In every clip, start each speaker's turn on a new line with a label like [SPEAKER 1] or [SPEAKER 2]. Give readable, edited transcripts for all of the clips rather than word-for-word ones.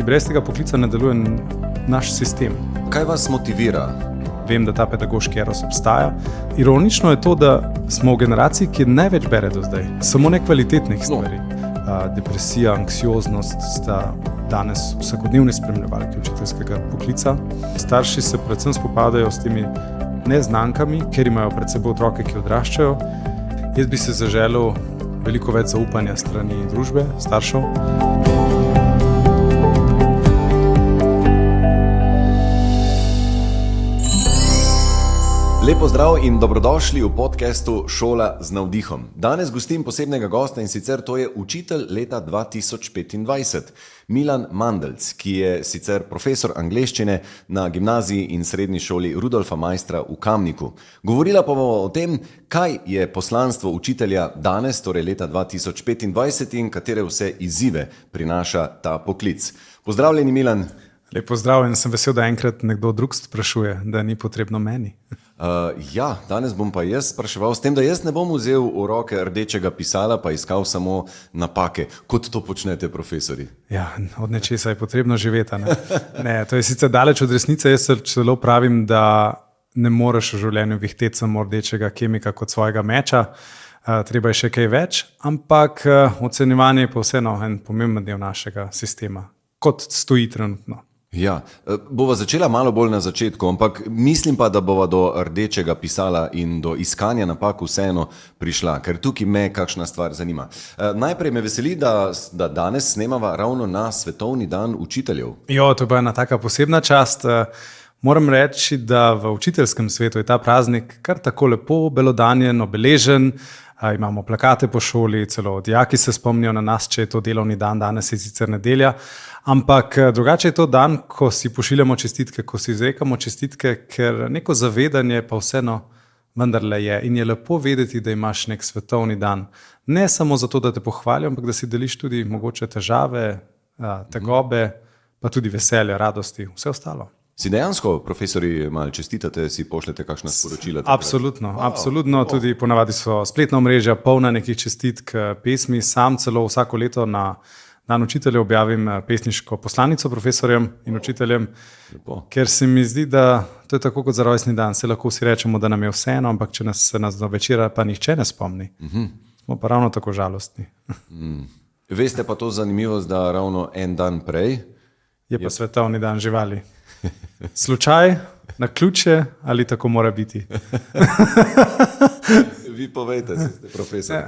[SPEAKER 1] Brez tega poklica ne deluje naš sistem.
[SPEAKER 2] Kaj vas motivira?
[SPEAKER 1] Vem, da ta pedagoški eros obstaja. Ironično je to, da smo v generaciji, ki največ bere do zdaj. Samo nekvalitetnih stvari. Depresija, anksioznost sta danes vsakodnevne spremljevalke učiteljskega poklica. Starši se predvsem spopadajo s temi neznankami, ker imajo pred seboj otroke, ki odraščajo. Jaz bi se zaželel veliko več zaupanja strani družbe, staršev.
[SPEAKER 2] Lep pozdrav in dobrodošli v podcastu Šola z navdihom. Danes gostim posebnega gosta in sicer to je učitelj leta 2025, Milan Mandelc, ki je sicer profesor angleščine na gimnaziji in srednji šoli Rudolfa Maistra v Kamniku. Govorila pa bomo o tem, kaj je poslanstvo učitelja danes, torej leta 2025 in katere vse izzive prinaša ta poklic. Pozdravljeni, Milan.
[SPEAKER 1] Lep pozdrav in sem vesel, da enkrat nekdo drug sprašuje, da ni potrebno meni.
[SPEAKER 2] Danes bom pa jaz spraševal s tem, da jaz ne bom vzel v roke rdečega pisala pa iskal samo napake, kot to počnete profesori.
[SPEAKER 1] Ja, od nečesa je potrebno živeti. Ne, to je sicer daleč od resnice, jaz celo pravim, da ne moreš v življenju vihteti samo rdečega kemika kot svojega meča, treba je še kaj več, ampak ocenjevanje je pa vseeno en pomemben del našega sistema, kot stoji trenutno.
[SPEAKER 2] Ja, bova začela malo bolj na začetku, ampak mislim pa, da bova do rdečega pisala in do iskanja napak vseeno prišla, ker tukaj me kakšna stvar zanima. Najprej me veseli, da danes snemava ravno na Svetovni dan učiteljev.
[SPEAKER 1] Jo, to je pa ena taka posebna čast. Moram reči, da v učiteljskem svetu je ta praznik kar tako lepo belodanjen, obeležen. Imamo plakate po šoli, celo dijaki se spomnijo na nas, če je to delovni dan, danes je sicer nedelja. Ampak drugače je to dan, ko si pošiljamo čestitke, ko si izrekamo čestitke, ker neko zavedanje pa vseeno vendarle je. In je lepo vedeti, da imaš nek svetovni dan. Ne samo zato, da te pohvalijo, ampak da si deliš tudi mogoče težave, tegobe, pa tudi veselje, radosti, vse ostalo.
[SPEAKER 2] Si dejansko, profesori, malo čestitate, si pošljete kakšna sporočila?
[SPEAKER 1] Absolutno. Tudi ponavadi so spletna omrežja polna nekih čestitk, pesmi. Sam celo vsako leto na dan učitelja objavim pesniško poslanico profesorjem in učiteljem, ker se mi zdi, da to je tako kot za rojstni dan. Se lahko vsi rečemo, da nam je vseeno, ampak če nas do večera pa nihče ne spomni, smo pa ravno tako žalostni.
[SPEAKER 2] Veste pa to zanimivost, da ravno en dan prej
[SPEAKER 1] je pa svetovni dan živali. Slučaj, naključje ali tako mora biti?
[SPEAKER 2] Vi povejte, ste profesor.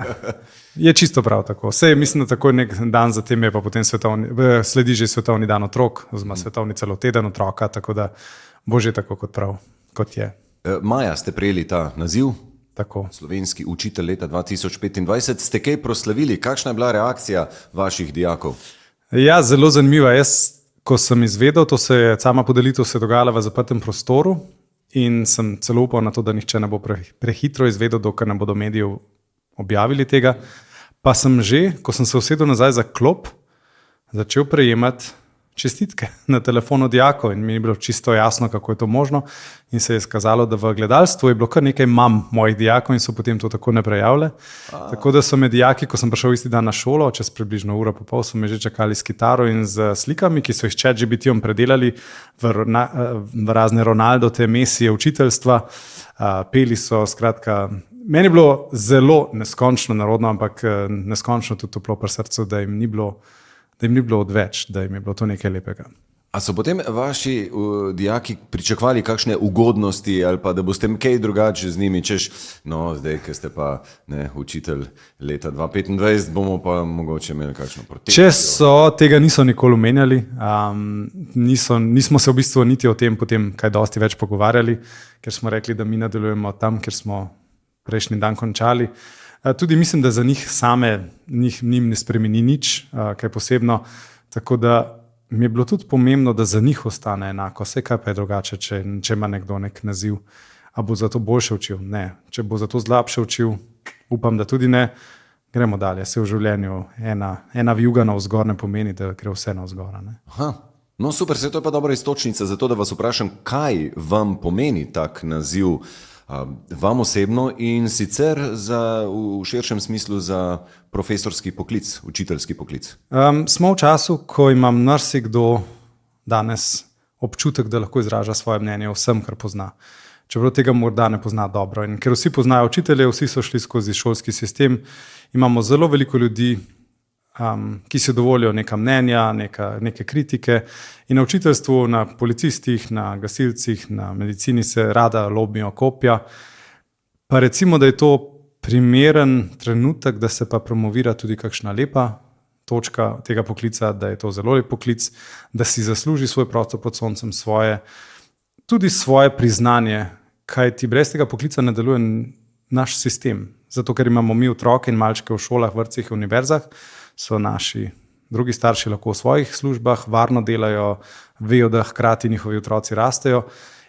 [SPEAKER 1] Je čisto prav tako. Sej, mislim, da takoj nek dan zatem je pa potem sledi že svetovni dan otrok, oziroma svetovni celo teden otroka, tako da bo že tako kot prav, kot je.
[SPEAKER 2] Maja ste prejeli ta naziv,
[SPEAKER 1] tako.
[SPEAKER 2] Slovenski učitelj leta 2025. Ste kaj proslavili? Kakšna je bila reakcija vaših dijakov?
[SPEAKER 1] Ja, zelo zanimiva. Ko sem izvedel, sama podelitev se je dogajala v zaprtem prostoru in sem celo upal na to, da nihče ne bo prehitro izvedel, dokler ne bodo medijev objavili tega. Pa sem že, ko sem se usedel nazaj za klop, začel prejemati čestitke na telefon od dijakov in mi je bilo čisto jasno, kako je to možno. In se je izkazalo, da v gledalstvu je bilo kar nekaj mam mojih dijakov in so potem to tako ne prejavile. Tako da so me dijaki, ko sem prišel isti dan na šolo, čez približno uro pa pol, so me že čakali s kitaro in z slikami, ki so jih ChatGPT-om predelali v razne Ronaldo-te mesije učiteljstva. Peli so, skratka, meni je bilo zelo neskončno narodno, ampak neskončno tudi toplo pri srcu, da jim ni bilo odveč, da jim je bilo to nekaj lepega.
[SPEAKER 2] A so potem vaši dijaki pričakovali kakšne ugodnosti ali pa da boste kaj drugače z njimi, češ, no zdaj, ker ste pa učitelj leta 2025, bomo pa mogoče imeli kakšno protekcijo?
[SPEAKER 1] Če so, tega niso nikoli omenjali, nismo se v bistvu niti o tem potem kaj dosti več pogovarjali, ker smo rekli, da mi nadaljujemo tam, kjer smo prejšnji dan končali. Tudi mislim, da za njih same njim ne spremeni nič, kaj posebno, tako da mi je bilo tudi pomembno, da za njih ostane enako, vse kaj pa je drugače, če ima nekdo nek naziv. A bo zato boljše učil? Ne. Če bo zato slabše učil, upam, da tudi ne. Gremo dalje, se v življenju ena vijuga navzgor ne pomeni, da gre vse navzgor.
[SPEAKER 2] Aha. No super, to je pa dobra istočnica za to, da vas vprašam, kaj vam pomeni tak naziv Vam osebno in sicer v širšem smislu za profesorski poklic, učiteljski poklic?
[SPEAKER 1] Smo v času, ko imam marsikdo danes občutek, da lahko izraža svoje mnenje o vsem, kar pozna. Čeprav tega morda ne pozna dobro. In ker vsi poznajo učitelje, vsi so šli skozi šolski sistem, imamo zelo veliko ljudi, ki si dovolijo neka mnenja, neke kritike. In na učiteljstvu, na policistih, na gasilcih, na medicini se rada lobijo kopja. Pa recimo, da je to primeren trenutek, da se pa promovira tudi kakšna lepa točka tega poklica, da je to zelo lep poklic, da si zasluži svoj prostor pod soncem, tudi svoje priznanje, kaj ti brez tega poklica ne deluje naš sistem. Zato, ker imamo mi otroke in malčke v šolah, vrtcih, univerzah, so naši drugi starši lahko v svojih službah, varno delajo, vejo, da hkrati njihovi otroci rastejo.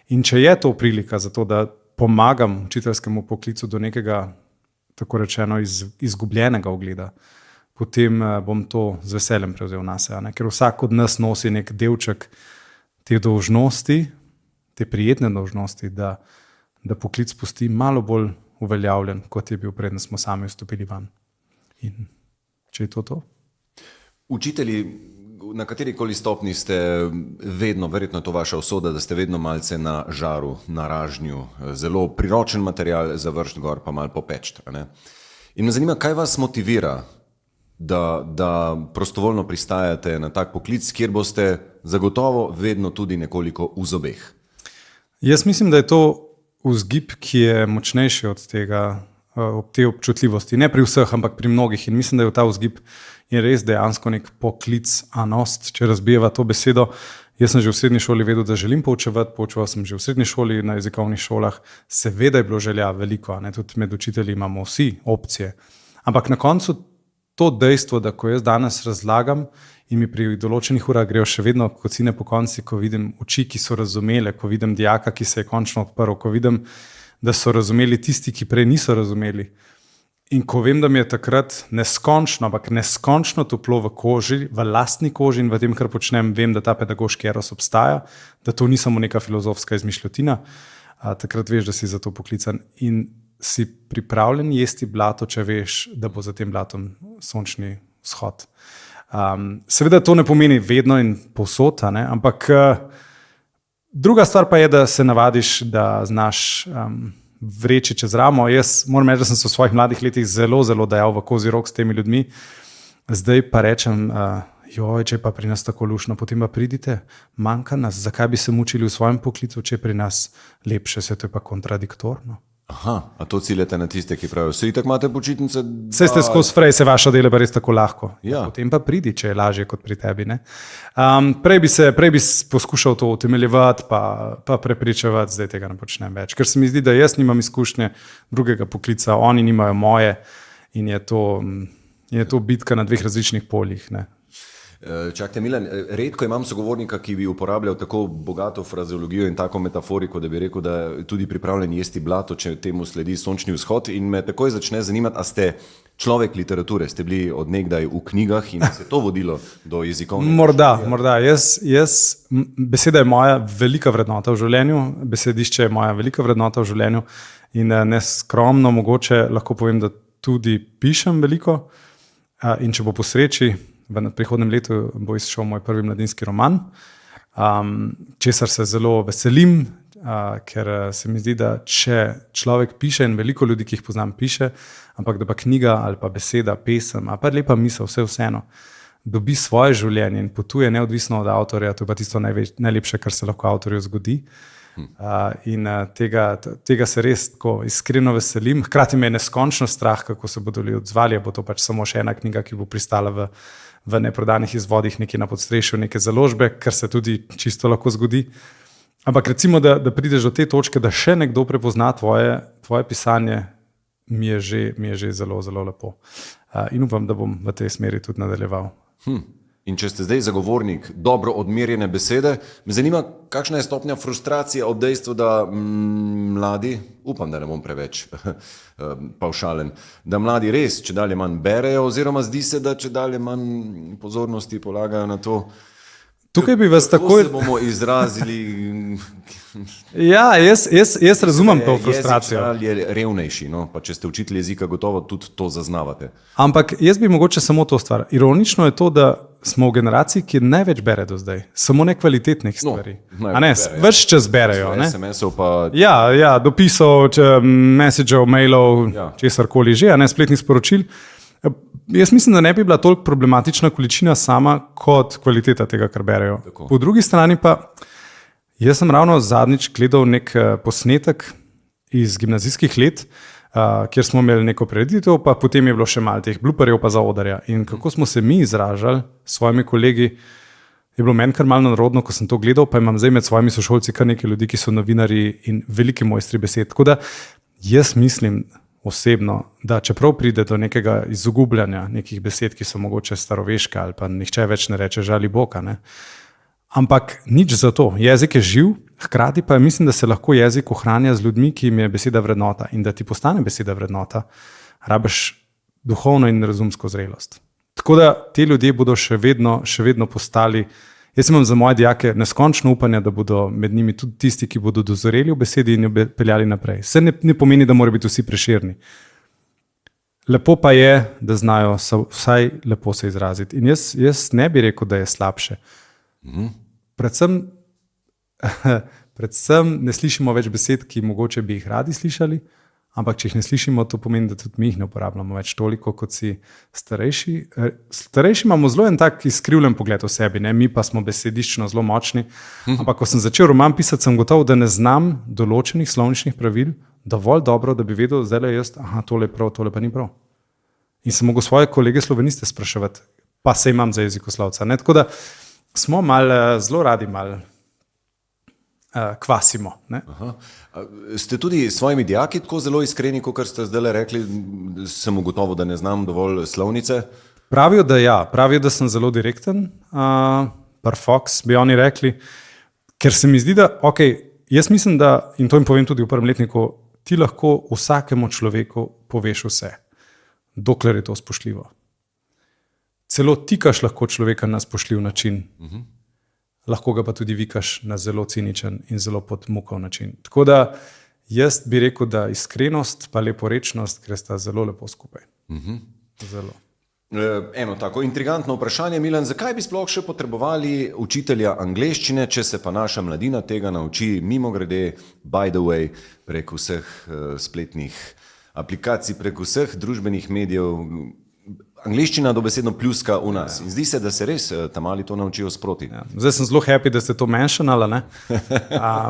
[SPEAKER 1] In če je to prilika za to, da pomagam učiteljskemu poklicu do nekega, tako rečeno, izgubljenega ugleda, potem bom to z veseljem prevzel nase. Ker vsak od nas nosi nek delček te dolžnosti, te prijetne dolžnosti, da poklic pusti malo bolj uveljavljen, kot je bil preden smo sami vstopili van. In če je to?
[SPEAKER 2] Učitelji, na katerikoli stopni ste vedno, verjetno je to vaša usoda, da ste vedno malce na žaru, na ražnju, zelo priročen material za vršt gor, pa malo popečt. In me zanima, kaj vas motivira, da prostovoljno pristajate na tak poklic, kjer boste zagotovo vedno tudi nekoliko v zobeh?
[SPEAKER 1] Jaz mislim, da je to vzgib, ki je močnejši od te občutljivosti. Ne pri vseh, ampak pri mnogih. In mislim, da je ta vzgib je res dejansko nek poklic, anost, če razbijeva to besedo. Jaz sem že v srednji šoli vedel, da želim poučevati, poučeval sem že v srednji šoli na jezikovnih šolah. Seveda je bilo želja veliko, tudi med učitelji imamo vsi opcije. Ampak na koncu to dejstvo, da ko jaz danes razlagam in mi pri določenih urah grejo še vedno kocine po konci, ko vidim oči, ki so razumele, ko vidim dijaka, ki se je končno odprl, ko vidim, da so razumeli tisti, ki prej niso razumeli. In ko vem, da mi je takrat neskončno toplo v koži, v lastni koži in v tem, kar počnem, vem, da ta pedagoški eros obstaja, da to ni samo neka filozofska izmišljotina, takrat veš, da si za to poklican in si pripravljen jesti blato, če veš, da bo za tem blatom sončni vzhod. Seveda to ne pomeni vedno in povsod, ampak druga stvar pa je, da se navadiš, da znaš vreči čez ramo. Jaz moram reči, da sem se v svojih mladih letih zelo, zelo dajal v kozi rok s temi ljudmi. Zdaj pa rečem, če pa pri nas tako lušno, potem pa pridite, manjka nas, zakaj bi se mučili v svojem poklicu, če pri nas lepše, se to je pa kontradiktorno.
[SPEAKER 2] Aha, a to ciljate na tiste, ki pravijo, saj tako imate počitnice?
[SPEAKER 1] Saj ste skozi frej, se vaša dela pa res tako lahko.
[SPEAKER 2] Ja.
[SPEAKER 1] Potem pa pridi, če je lažje kot pri tebi. Prej bi poskušal to utemeljevati, pa prepričevati, zdaj tega ne počnem več. Ker se mi zdi, da jaz nimam izkušnje drugega poklica, oni nimajo moje in je to bitka na dveh različnih poljih.
[SPEAKER 2] Čakajte, Milan, redko imam sogovornika, ki bi uporabljal tako bogato frazeologijo in tako metaforiko, da bi rekel, da je tudi pripravljen jesti blato, če temu sledi sončni vzhod, in me takoj začne zanimati, a ste človek literature, ste bili od nekdaj v knjigah in se to vodilo do jezikovnega?
[SPEAKER 1] Morda. Beseda je moja velika vrednota v življenju, besedišče je moja velika vrednota v življenju in neskromno mogoče lahko povem, da tudi pišem veliko in če bo po sreči, v prihodnem letu bo izšel moj prvi mladinski roman, česar se zelo veselim, ker se mi zdi, da če človek piše in veliko ljudi, ki jih poznam, piše, ampak da pa knjiga ali pa beseda, pesem, ali pa lepa misel, vseeno, dobi svoje življenje in potuje neodvisno od avtorja, to je pa tisto najlepše, kar se lahko avtorju zgodi. In tega se res tako iskreno veselim. Hkrati me je neskončno strah, kako se bodo ljudje odzvali, bo to pač samo še ena knjiga, ki bo pristala v neprodanih izvodih, nekje na podstrešju, neke založbe, kar se tudi čisto lahko zgodi. Ampak recimo, da prideš do te točke, da še nekdo prepozna tvoje pisanje, mi je že zelo, zelo lepo. In upam, da bom v tej smeri tudi nadaljeval.
[SPEAKER 2] In če ste zdaj zagovornik dobro odmerjene besede, me zanima, kakšna je stopnja frustracije ob dejstvu, da mladi, upam, da ne bom preveč pavšalen, da mladi res čedalje manj berejo, oziroma zdi se, da čedalje manj pozornosti polagajo na to.
[SPEAKER 1] Tukaj bi vas
[SPEAKER 2] Kako
[SPEAKER 1] takoj...
[SPEAKER 2] se bomo izrazili?
[SPEAKER 1] Ja, jaz razumem to frustracijo.
[SPEAKER 2] Jezik je revnejši, no? Pa če ste učitelj jezika, gotovo tudi to zaznavate.
[SPEAKER 1] Ampak jaz bi mogoče samo to stvar. Ironično je to, da smo v generaciji, ki največ bere do zdaj. Samo nekvalitetnih stvari. Več čas berejo.
[SPEAKER 2] SMS-ov pa...
[SPEAKER 1] Ja, dopisov, messageov, mailov, česarkoli že, spletnih sporočil. Jaz mislim, da ne bi bila toliko problematična količina sama kot kvaliteta tega, kar berejo.
[SPEAKER 2] Tako.
[SPEAKER 1] Po drugi strani pa, jaz sem ravno zadnjič gledal nek posnetek iz gimnazijskih let, kjer smo imeli neko prireditev, pa potem je bilo še malo teh blooperjev pa zaodarja. In kako smo se mi izražali s svojimi kolegi, je bilo meni kar malo narodno, ko sem to gledal, pa imam zdaj med svojimi sošolci kar nekaj ljudi, ki so novinarji in veliki mojstri besed. Tako da jaz mislim osebno, da čeprav pride do nekega izgubljanja nekih besed, ki so mogoče staroveške ali pa nihče več ne reče žali Boga, ne? Ampak nič za to. Jezik je živ, hkrati pa mislim, da se lahko jezik ohranja z ljudmi, ki jim je beseda vrednota, in da ti postane beseda vrednota, rabiš duhovno in razumsko zrelost. Tako da ti ljudje bodo še vedno postali. Jaz imam za moje dijake neskončno upanje, da bodo med njimi tudi tisti, ki bodo dozoreli v besedi in jo peljali naprej. Vse ne pomeni, da morajo biti vsi Prešerni. Lepo pa je, da znajo vsaj lepo se izraziti. In jaz ne bi rekel, da je slabše. Predvsem ne slišimo več besed, ki mogoče bi jih radi slišali, ampak če jih ne slišimo, to pomeni, da tudi mi jih ne uporabljamo več toliko, kot si starejši. Starejši imamo zelo en tak izkrivljen pogled o sebi, ne? Mi pa smo besediščno zelo močni. Ampak ko sem začel roman pisati, sem gotov, da ne znam določenih slovničnih pravil dovolj dobro, da bi vedel, zdaj le jaz, tole je prav, tole pa ni prav. In sem mogel svoje kolege sloveniste spraševati, pa se imam za jezikoslovca. Tako da smo zelo radi kvasimo. Ne?
[SPEAKER 2] Ste tudi s svojimi dijaki tako zelo iskreni, kot ste zdaj rekli, sem ugotovil, da ne znam dovolj slovnice?
[SPEAKER 1] Pravijo, da ja. Pravijo, da sem zelo direkten, par Fox bi oni rekli, ker se mi zdi, da, jaz mislim, da, in to jim povem tudi v prvem letniku, ti lahko vsakemu človeku poveš vse, dokler je to spoštljivo. Celo tikaš lahko človeka na spoštljiv način. Lahko ga pa tudi vikaš na zelo ciničen in zelo pod mukov način. Tako da jaz bi rekel, da iskrenost pa leporečnost gre sta zelo lepo skupaj. Zelo.
[SPEAKER 2] Eno tako intrigantno vprašanje, Milan, zakaj bi sploh še potrebovali učitelja angleščine, če se pa naša mladina tega nauči mimogrede, by the way, prek vseh spletnih aplikacij, prek vseh družbenih medijev. Angleščina dobesedno pljuska v nas. In zdi se, da se res tam mali to naučijo sproti.
[SPEAKER 1] Ja. Zdaj sem zelo happy, da ste to mentionali.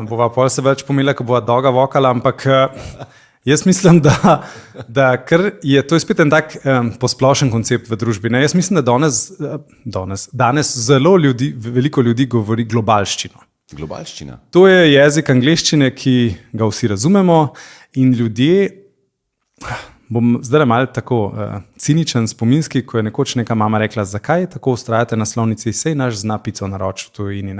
[SPEAKER 1] Bova pol se več pomila, ko bova dolga vokala, ampak jaz mislim, da ker je to spet en tak posplošen koncept v družbi. Ne? Jaz mislim, da danes veliko ljudi govori globalščino.
[SPEAKER 2] Globalščina?
[SPEAKER 1] To je jezik angleščine, ki ga vsi razumemo in ljudje... Bom zdaj malo tako ciničen, spominski, ko je nekoč neka mama rekla, zakaj tako ustrajate na slovnici, sej naš zna pico naročiti v tujini.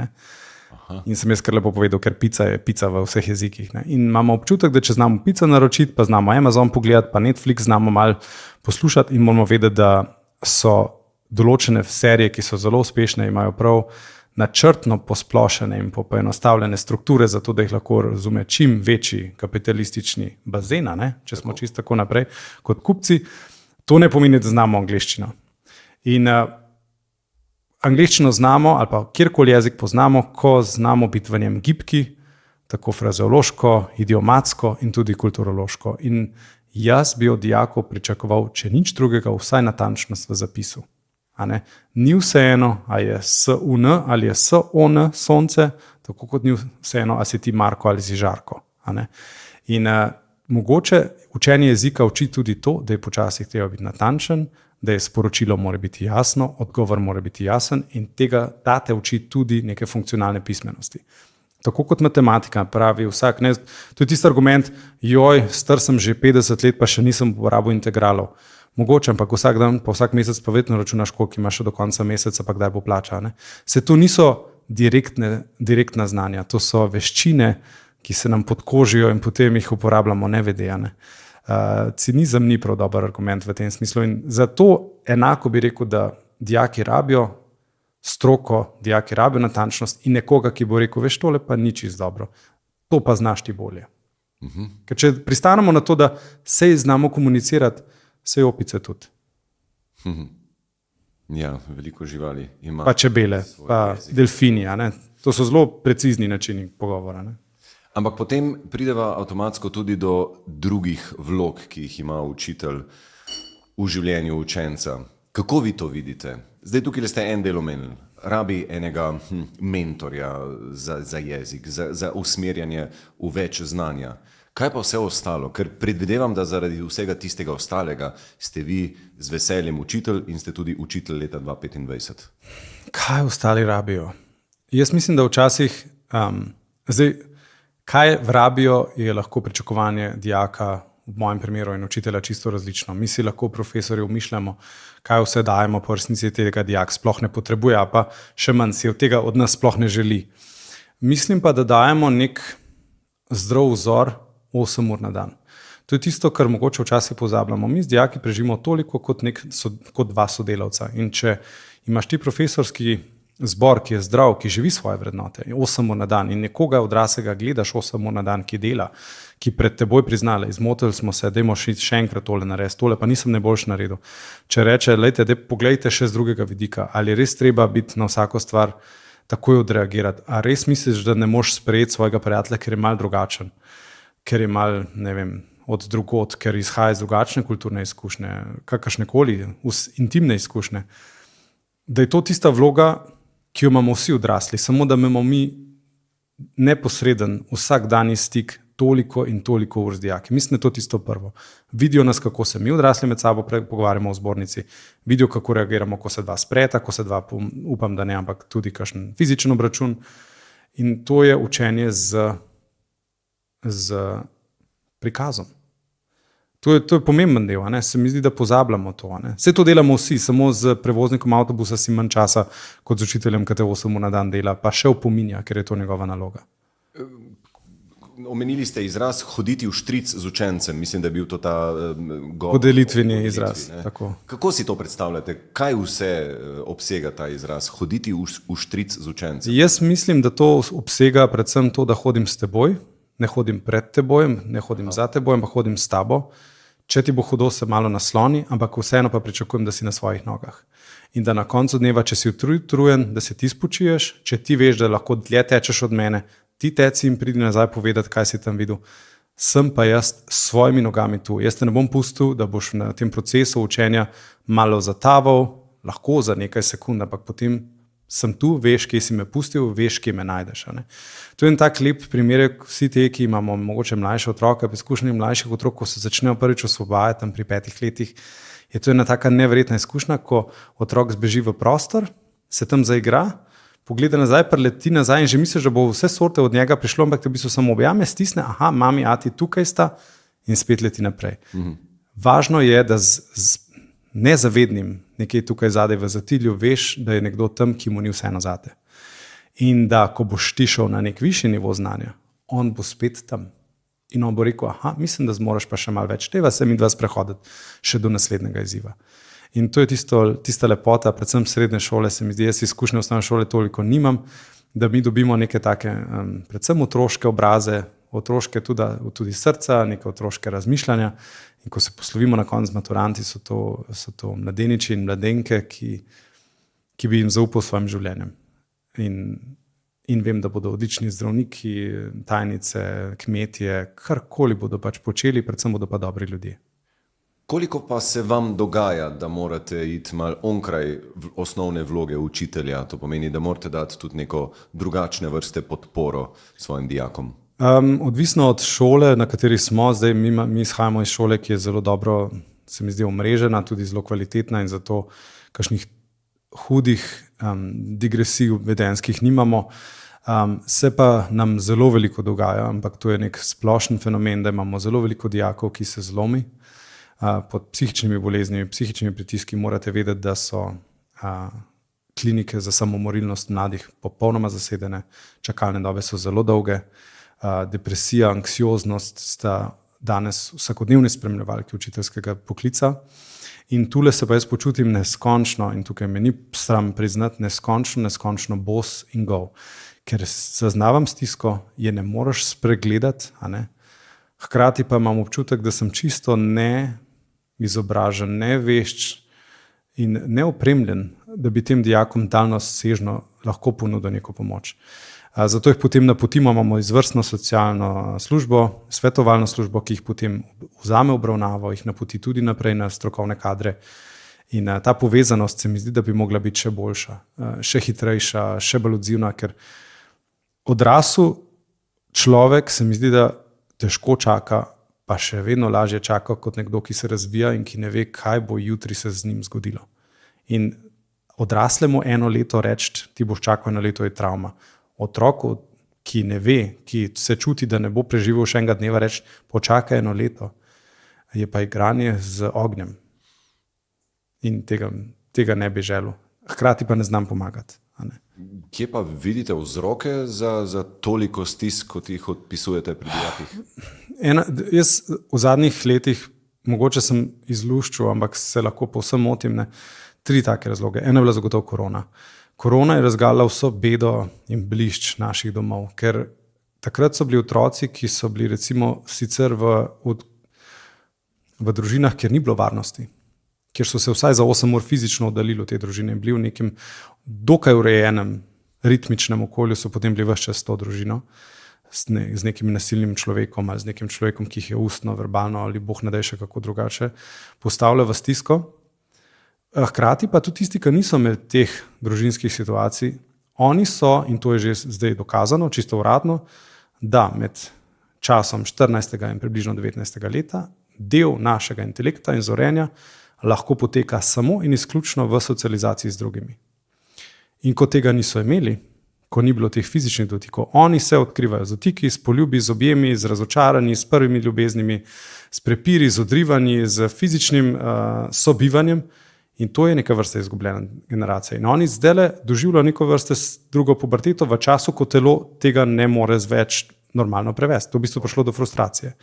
[SPEAKER 1] In sem jaz kar lepo povedal, ker pica je pica v vseh jezikih. Ne? In imamo občutek, da če znamo pico naročiti, pa znamo Amazon pogledati, pa Netflix znamo malo poslušati in moramo vedeti, da so določene serije, ki so zelo uspešne, imajo prav načrtno posplošene in poenostavljene strukture, zato da jih lahko razume čim večji kapitalistični bazen, če smo čisto tako naprej kot kupci. To ne pomeni, da znamo angleščino. In angleščino znamo, ali pa kjerkoli jezik poznamo, ko znamo biti v njem gibki, tako frazeološko, idiomatsko in tudi kulturološko. In jaz bi od dijakov pričakoval, če nič drugega, vsaj natančnost v zapisu. Ni vseeno, ali je S-U-N ali je S-O-N, sonce, tako kot ni vseeno, ali si ti Marko ali si Žarko. In mogoče učenje jezika uči tudi to, da je počasih treba biti natančen, da je sporočilo mora biti jasno, odgovor mora biti jasen in ta te uči tudi neke funkcionalne pismenosti. Tako kot matematika pravi vsak, to je tisti argument, star sem že 50 let, pa še nisem uporabil integralov. Mogoče, ampak vsak dan, pa vsak mesec pa vedno računaš, koliko imaš do konca meseca, pa kdaj bo plača. Se to niso direktna znanja, to so veščine, ki se nam podkožijo in potem jih uporabljamo nevedejane. Cinizem ni prav dober argument v tem smislu in zato enako bi rekel, da dijaki rabijo stroko, dijaki rabijo natančnost in nekoga, ki bo rekel, veš, tole pa ni čisto dobro, to pa znaš ti bolje. Ker če pristanemo na to, da sej znamo komunicirati, sej opice tudi.
[SPEAKER 2] Ja, veliko živali ima.
[SPEAKER 1] Pa čebele, pa delfini, a ne? To so zelo precizni načini pogovora. Ne?
[SPEAKER 2] Ampak potem prideva avtomatsko tudi do drugih vlog, ki jih ima učitelj v življenju učenca. Kako vi to vidite? Zdaj tukaj ste en del omenili. Rabi enega mentorja za jezik, za usmerjanje v več znanja. Kaj pa vse ostalo? Ker predvidevam, da zaradi vsega tistega ostalega ste vi z veseljem učitelj in ste tudi učitelj leta 2025.
[SPEAKER 1] Kaj ostali rabijo? Jaz mislim, da včasih, kaj rabijo, je lahko pričakovanje dijaka, v mojem primeru in učitelja čisto različno. Mi si lahko profesorji umišljamo, kaj vse dajemo, po resnici tega dijak sploh ne potrebuje, pa še manj si od tega od nas sploh ne želi. Mislim pa, da dajemo nek zdrav vzor 8 ur na dan. To je tisto, kar mogoče včasih pozabljamo. Mi z dijaki preživimo toliko kot dva sodelavca. In če imaš ti profesorski zbor, ki je zdrav, ki živi svoje vrednote, 8 ur na dan in nekoga odraslega gledaš 8 ur na dan, ki dela, ki pred teboj priznala, izmotili smo se, dajmo še enkrat tole narediti, tole pa nisem najboljši naredil. Če reče, poglejte še z drugega vidika, ali res treba biti na vsako stvar takoj odreagirati, a res misliš, da ne moš sprejeti svojega prijatelja, ker je mal drugačen, ker je mal, ne vem, od drugot, ker izhaja iz drugačne kulturne izkušnje, kakršnekoli intimne izkušnje, da je to tista vloga, ki jo imamo vsi odrasli, samo da imamo mi neposreden vsakdanji stik toliko in toliko ur z dijaki. Mislim, da je to tisto prvo. Vidijo nas, kako se mi odrasli med sabo pogovarjamo v zbornici, vidijo, kako reagiramo, ko se dva spreta, ko se dva, upam, da ne, ampak tudi kakšen fizičen obračun. In to je učenje z prikazom. To je pomemben del, ne? Se mi zdi, da pozabljamo to. Ne? Vse to delamo vsi, samo z prevoznikom avtobusa si manj časa kot z učiteljem, ki te 8 ur na dan dela, pa še opominja, ker je to njegova naloga.
[SPEAKER 2] Omenili ste izraz hoditi v štric z učencem, mislim, da je bil to ta
[SPEAKER 1] podelitveni izraz. Tako.
[SPEAKER 2] Kako si to predstavljate? Kaj vse obsega ta izraz, hoditi v štric z učencem?
[SPEAKER 1] Jaz mislim, da to obsega predvsem to, da hodim s teboj, ne hodim pred teboj, ne hodim za teboj, ampak hodim s tabo. Če ti bo hudo, se malo nasloni, ampak vseeno pa pričakujem, da si na svojih nogah. In da na koncu dneva, če si utrujen, da se ti spočiješ, če ti veš, da lahko dlje tečeš od mene, ti teci in pridi nazaj povedati, kaj si tam videl. Sem pa jaz s svojimi nogami tu. Jaz te ne bom pustil, da boš na tem procesu učenja malo zataval, lahko za nekaj sekund, ampak potem sem tu, veš, kje si me pustil, veš, kje me najdeš. Ne? To je en tak lep primer, vsi te, ki imamo mogoče mlajše otroke, izkušnje mlajših otrok, ko se začnejo prvič osvobajati tam pri 5 letih, je to ena taka neverjetna izkušnja, ko otrok zbeži v prostor, se tam zaigra, pogleda nazaj, preleti nazaj in že misliš, da bo vse sorte od njega prišlo, ampak te v bistvu samo objame, stisne, aha, mami, ati, tukaj sta in spet leti naprej. Važno je, da z nezavednim nekaj tukaj zadaj v zatilju veš, da je nekdo tam, ki mu ni vseeno zate. In da, ko boš ti šel na nek višji nivo znanja, on bo spet tam. In on bo rekel, aha, mislim, da zmoraš pa še malo več. Teva se mi dva sprehoditi še do naslednjega izziva. In to je tista lepota, predvsem srednje šole, se mi zdi, jaz izkušnje osnovne šole toliko nimam, da mi dobimo neke take, predvsem otroške obraze, otroške tudi srca, neke otroške razmišljanja. In ko se poslovimo na koncu z maturanti, so to mladeniči in mladenke, ki bi jim zaupal svojim življenjem. In vem, da bodo odlični zdravniki, tajnice, kmetje, karkoli bodo pač počeli, predvsem bodo pa dobri ljudje.
[SPEAKER 2] Koliko pa se vam dogaja, da morate iti malo onkraj osnovne vloge učitelja? To pomeni, da morate dati tudi neko drugačne vrste podporo svojim dijakom.
[SPEAKER 1] Odvisno od šole, na kateri smo. Zdaj mi izhajamo iz šole, ki je zelo dobro, se mi zdi, omrežena, tudi zelo kvalitetna in zato kakšnih hudih digresij vedenskih nimamo. Se pa nam zelo veliko dogaja, ampak to je nek splošen fenomen, da imamo zelo veliko dijakov, ki se zlomi pod psihičnimi boleznimi, psihičnimi pritiski. Morate vedeti, da so klinike za samomorilnost mladih popolnoma zasedene, čakalne dobe so zelo dolge, depresija, anksioznost sta danes vsakodnevne spremljevalke učiteljskega poklica In tule se pa jaz počutim neskončno, in tukaj me ni sram priznati, neskončno boss in go. Ker zaznavam stisko, je ne moreš spregledati, a ne? Hkrati pa imam občutek, da sem čisto neizobražen, nevešč in neopremljen, da bi tem dijakom daljnosežno lahko ponudil neko pomoč. Zato jih potem napotimo, imamo izvrstno socialno službo, svetovalno službo, ki jih potem vzame obravnavo, jih napoti tudi naprej na strokovne kadre. In ta povezanost se mi zdi, da bi mogla biti še boljša, še hitrejša, še bolj odzivna, ker odrasel človek se mi zdi, da težko čaka, pa še vedno lažje čaka kot nekdo, ki se razvija in ki ne ve, kaj bo jutri se z njim zgodilo. In odraslemu 1 leto reči, ti boš čakal 1 leto, je travma. Otroku, ki ne ve, ki se čuti, da ne bo preživel še enega dneva, reči, počakaj 1 leto, je pa igranje z ognjem. In tega ne bi želel. Hkrati pa ne znam pomagati. Ne?
[SPEAKER 2] Kje pa vidite vzroke za toliko stisk, kot jih odpisujete pri dijakih?
[SPEAKER 1] Jaz v zadnjih letih, mogoče sem izluščil, ampak se lahko povsem motim, 3 take razloge. Ena je bila zagotovo korona. Korona je razgalila vso bedo in blišč naših domov, ker takrat so bili otroci, ki so bili recimo sicer v družinah, kjer ni bilo varnosti, kjer so se vsaj za 8 ur fizično oddaljili od te družine, bili v nekem dokaj urejenem, ritmičnem okolju, so potem bili ves čas to družino, z nekim nasilnim človekom ali z nekim človekom, ki jih je ustno, verbalno ali boh ne daj še kako drugače, postavlja v stisko. Hkrati pa tudi tisti, ki niso imeli teh družinskih situacij, oni so, in to je že zdaj dokazano, čisto uradno, da med časom 14. in približno 19. leta del našega intelekta in zorenja lahko poteka samo in izključno v socializaciji z drugimi. In ko tega niso imeli, ko ni bilo teh fizičnih dotikov, oni se odkrivajo z dotiki, s poljubi, z objemi, z razočaranji, s prvimi ljubeznimi, s prepiri, z odrivanji, z fizičnim sobivanjem. In to je neka vrsta izgubljena generacija. In oni zdaj doživljajo neko vrste drugo puberteto v času, ko telo tega ne more več normalno prevesti. To v bistvu prišlo do frustracije.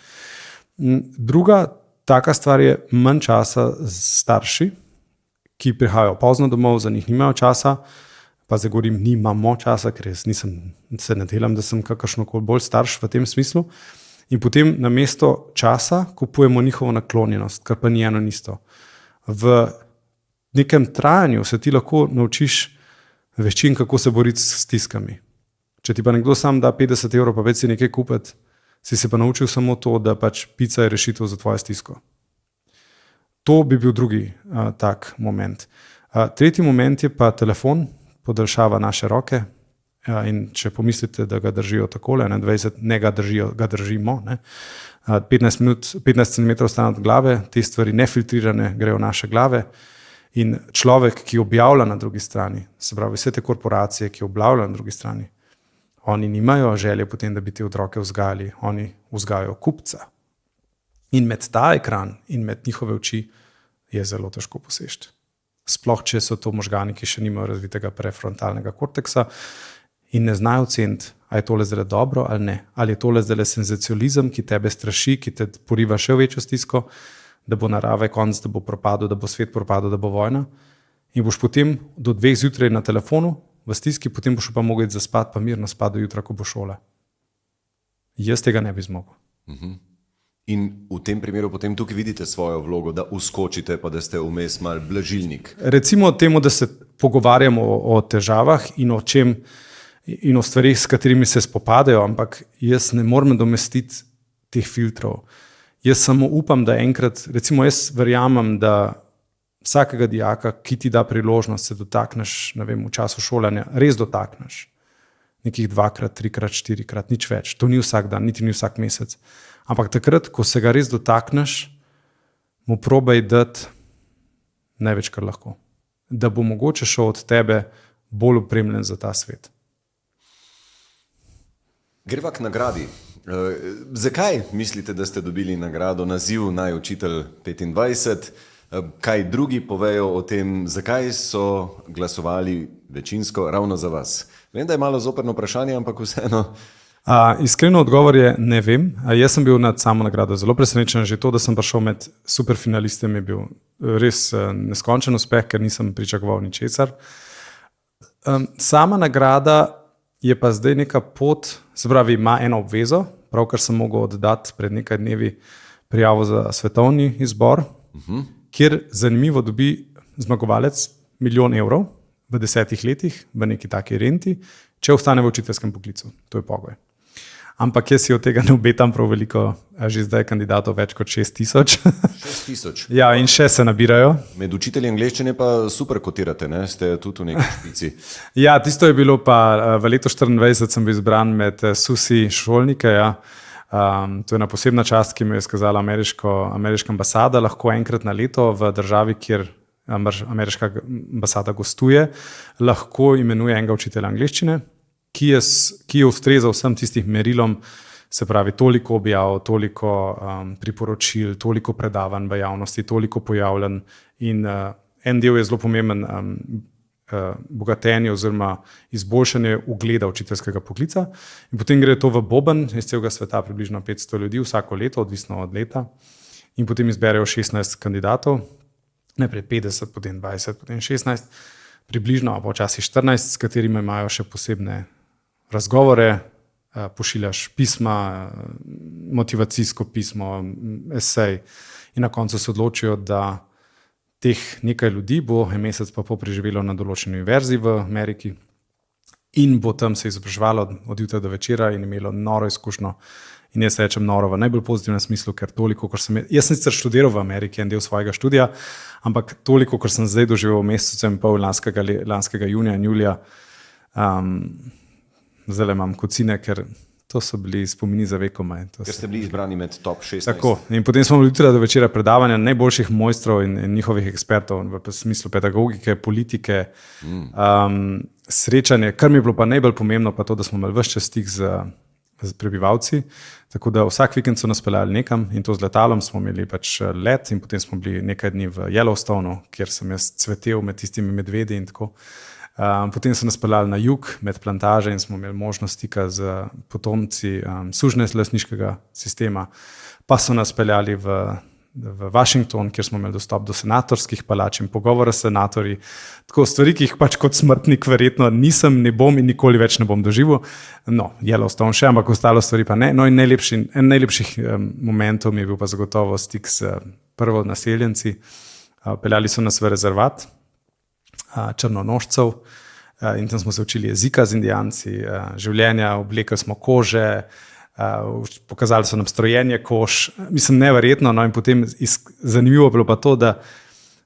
[SPEAKER 1] Druga taka stvar je manj časa z starši, ki prihajajo pozno domov, za njih nimajo časa, pa zdaj govorim, nimamo časa, ker jaz se ne delam, da sem kakršnokoli bolj starš v tem smislu. In potem namesto časa kupujemo njihovo naklonjenost, kar pa ni eno in isto. V nekem trajanju se ti lahko naučiš veščin, kako se boriti s stiskami. Če ti pa nekdo sam da 50 evrov, pa več si nekaj kupiti, si se pa naučil samo to, da pač pica je rešitev za tvojo stisko. To bi bil drugi tak moment. Tretji moment je pa telefon, podaljšava naše roke, in če pomislite, da ga držijo takole, 20 ne ga držijo, ga držimo, 15 cm stran od glave, te stvari nefiltrirane grejo v naše glave. In človek, ki objavlja na drugi strani, se pravi vse te korporacije, ki objavljajo na drugi strani, oni nimajo želje potem, da bi te otroke vzgajali, oni vzgajajo kupca. In med ta ekran in med njihove oči je zelo težko poseči. Sploh, če so to možgani, ki še nimajo razvitega prefrontalnega korteksa in ne znajo oceniti, ali je tole zdaj dobro ali ne. Ali je tole zdaj senzacionalizem, ki tebe straši, ki te poriva še v večjo stisko, da bo narave konc, da bo propadel, da bo svet propadel, da bo vojna. In boš potem do 2 zjutraj na telefonu v stiski, potem boš pa mogel zaspati, pa mirno spati do jutra, ko bo šola. Jaz tega ne bi zmogel.
[SPEAKER 2] In v tem primeru potem tukaj vidite svojo vlogo, da uskočite, pa da ste vmes mal blažilnik.
[SPEAKER 1] Recimo temu, da se pogovarjamo o težavah in o čem in o stvarih, s katerimi se spopadajo, ampak jaz ne morem domestiti teh filtrov. Jaz samo upam, da enkrat, recimo jaz verjamem, da vsakega dijaka, ki ti da priložnost, se dotakneš, ne vem, v času šolanja, res dotakneš. Nekih 2-krat, 3-krat, 4-krat, nič več. To ni vsak dan, niti ni vsak mesec. Ampak takrat, ko se ga res dotakneš, mu probaj dati največ, kar lahko. Da bo mogoče šel od tebe bolj opremljen za ta svet.
[SPEAKER 2] Greva k nagradi. Zakaj mislite, da ste dobili nagrado, naziv Naj učitelj 25? Kaj drugi povejo o tem, zakaj so glasovali večinsko ravno za vas? Vem, da je malo zoprno vprašanje, ampak vseeno
[SPEAKER 1] Iskreno odgovor je, ne vem. Jaz sem bil nad samo nagrado zelo presenečen, že to, da sem prišel med superfinalistem, je bil res neskončen uspeh, ker nisem pričakoval ničesar. Sama nagrada je pa zdaj neka pot, se pravi, ima eno obvezo, pravkar sem mogel oddati pred nekaj dnevi prijavo za svetovni izbor, kjer zanimivo dobi zmagovalec €1 milijon v 10 letih v neki taki renti, če ostane v učiteljskem poklicu. To je pogoj. Ampak jaz si od tega ne obetam prav veliko, že zdaj kandidatov več kot 6,000.
[SPEAKER 2] 6,000.
[SPEAKER 1] Ja, in še se nabirajo.
[SPEAKER 2] Med učitelji angleščine pa super kotirate, ne? Ste tudi v neki špici.
[SPEAKER 1] Ja, tisto je bilo pa v letu 2024 sem bil izbran med SUSI šolnike. Ja. To je ena posebna čast, ki mi je skazala ameriška ambasada, lahko enkrat na leto v državi, kjer ameriška ambasada gostuje, lahko imenuje enega učitelja angleščine, ki je ustrezal vsem tistim merilom, se pravi toliko objav, toliko priporočil, toliko predavanj v javnosti, toliko pojavljanj in en del je zelo pomemben bogatenje oziroma izboljšanje ugleda učiteljskega poklica in potem gre to v boben iz celega sveta, približno 500 ljudi vsako leto, odvisno od leta in potem izberejo 16 kandidatov, najprej 50, potem 20, potem 16, približno, pa včasih 14, s katerimi imajo še posebne razgovore, pošiljaš pisma, motivacijsko pismo, esej in na koncu se odločijo, da teh nekaj ljudi bo en mesec pa pol preživelo na določeni univerzi v Ameriki in bo tam se izobraževalo od jutra do večera in imelo noro izkušnjo. In jaz rečem noro v najbolj pozitivnem smislu, ker toliko, kot jaz sem sicer študiral v Ameriki, en del svojega študija, ampak toliko, kot sem zdaj doživel v mesecu in pol lanskega junija in julija, zdaj imam kocine, ker to so bili spomini za vekomaj.
[SPEAKER 2] Ker ste bili izbrani med top 16.
[SPEAKER 1] Tako, in potem smo bili tudi do večera predavanja najboljših mojstrov in njihovih ekspertov v smislu pedagogike, politike, srečanje, kar mi je bilo pa najbolj pomembno, pa to, da smo imeli ves čas stik z prebivalci, tako da vsak vikend so nas peljali nekam in to z letalom smo imeli pač let in potem smo bili nekaj dni v Yellowstonu, kjer sem jaz cvetel med tistimi medvedi in tako. Potem so nas peljali na jug med plantaže in smo imeli možnost stika z potomci sužnjelastniškega sistema, pa so nas peljali v Washington, kjer smo imeli dostop do senatorskih palač in pogovora s senatorji, tako stvari, ki jih pač kot smrtnik verjetno nisem, ne bom in nikoli več ne bom doživel. No, Yellowstone še, ampak ostalo stvari pa ne. No in en najlepših momentov mi je bil pa zagotovo stik s prvo naseljenci. Peljali so nas v rezervat črnonožcev in tam smo se učili jezika z Indijanci, življenja, oblekali smo kože, pokazali so nam strojenje kož, mislim neverjetno, no in potem zanimivo bilo pa to, da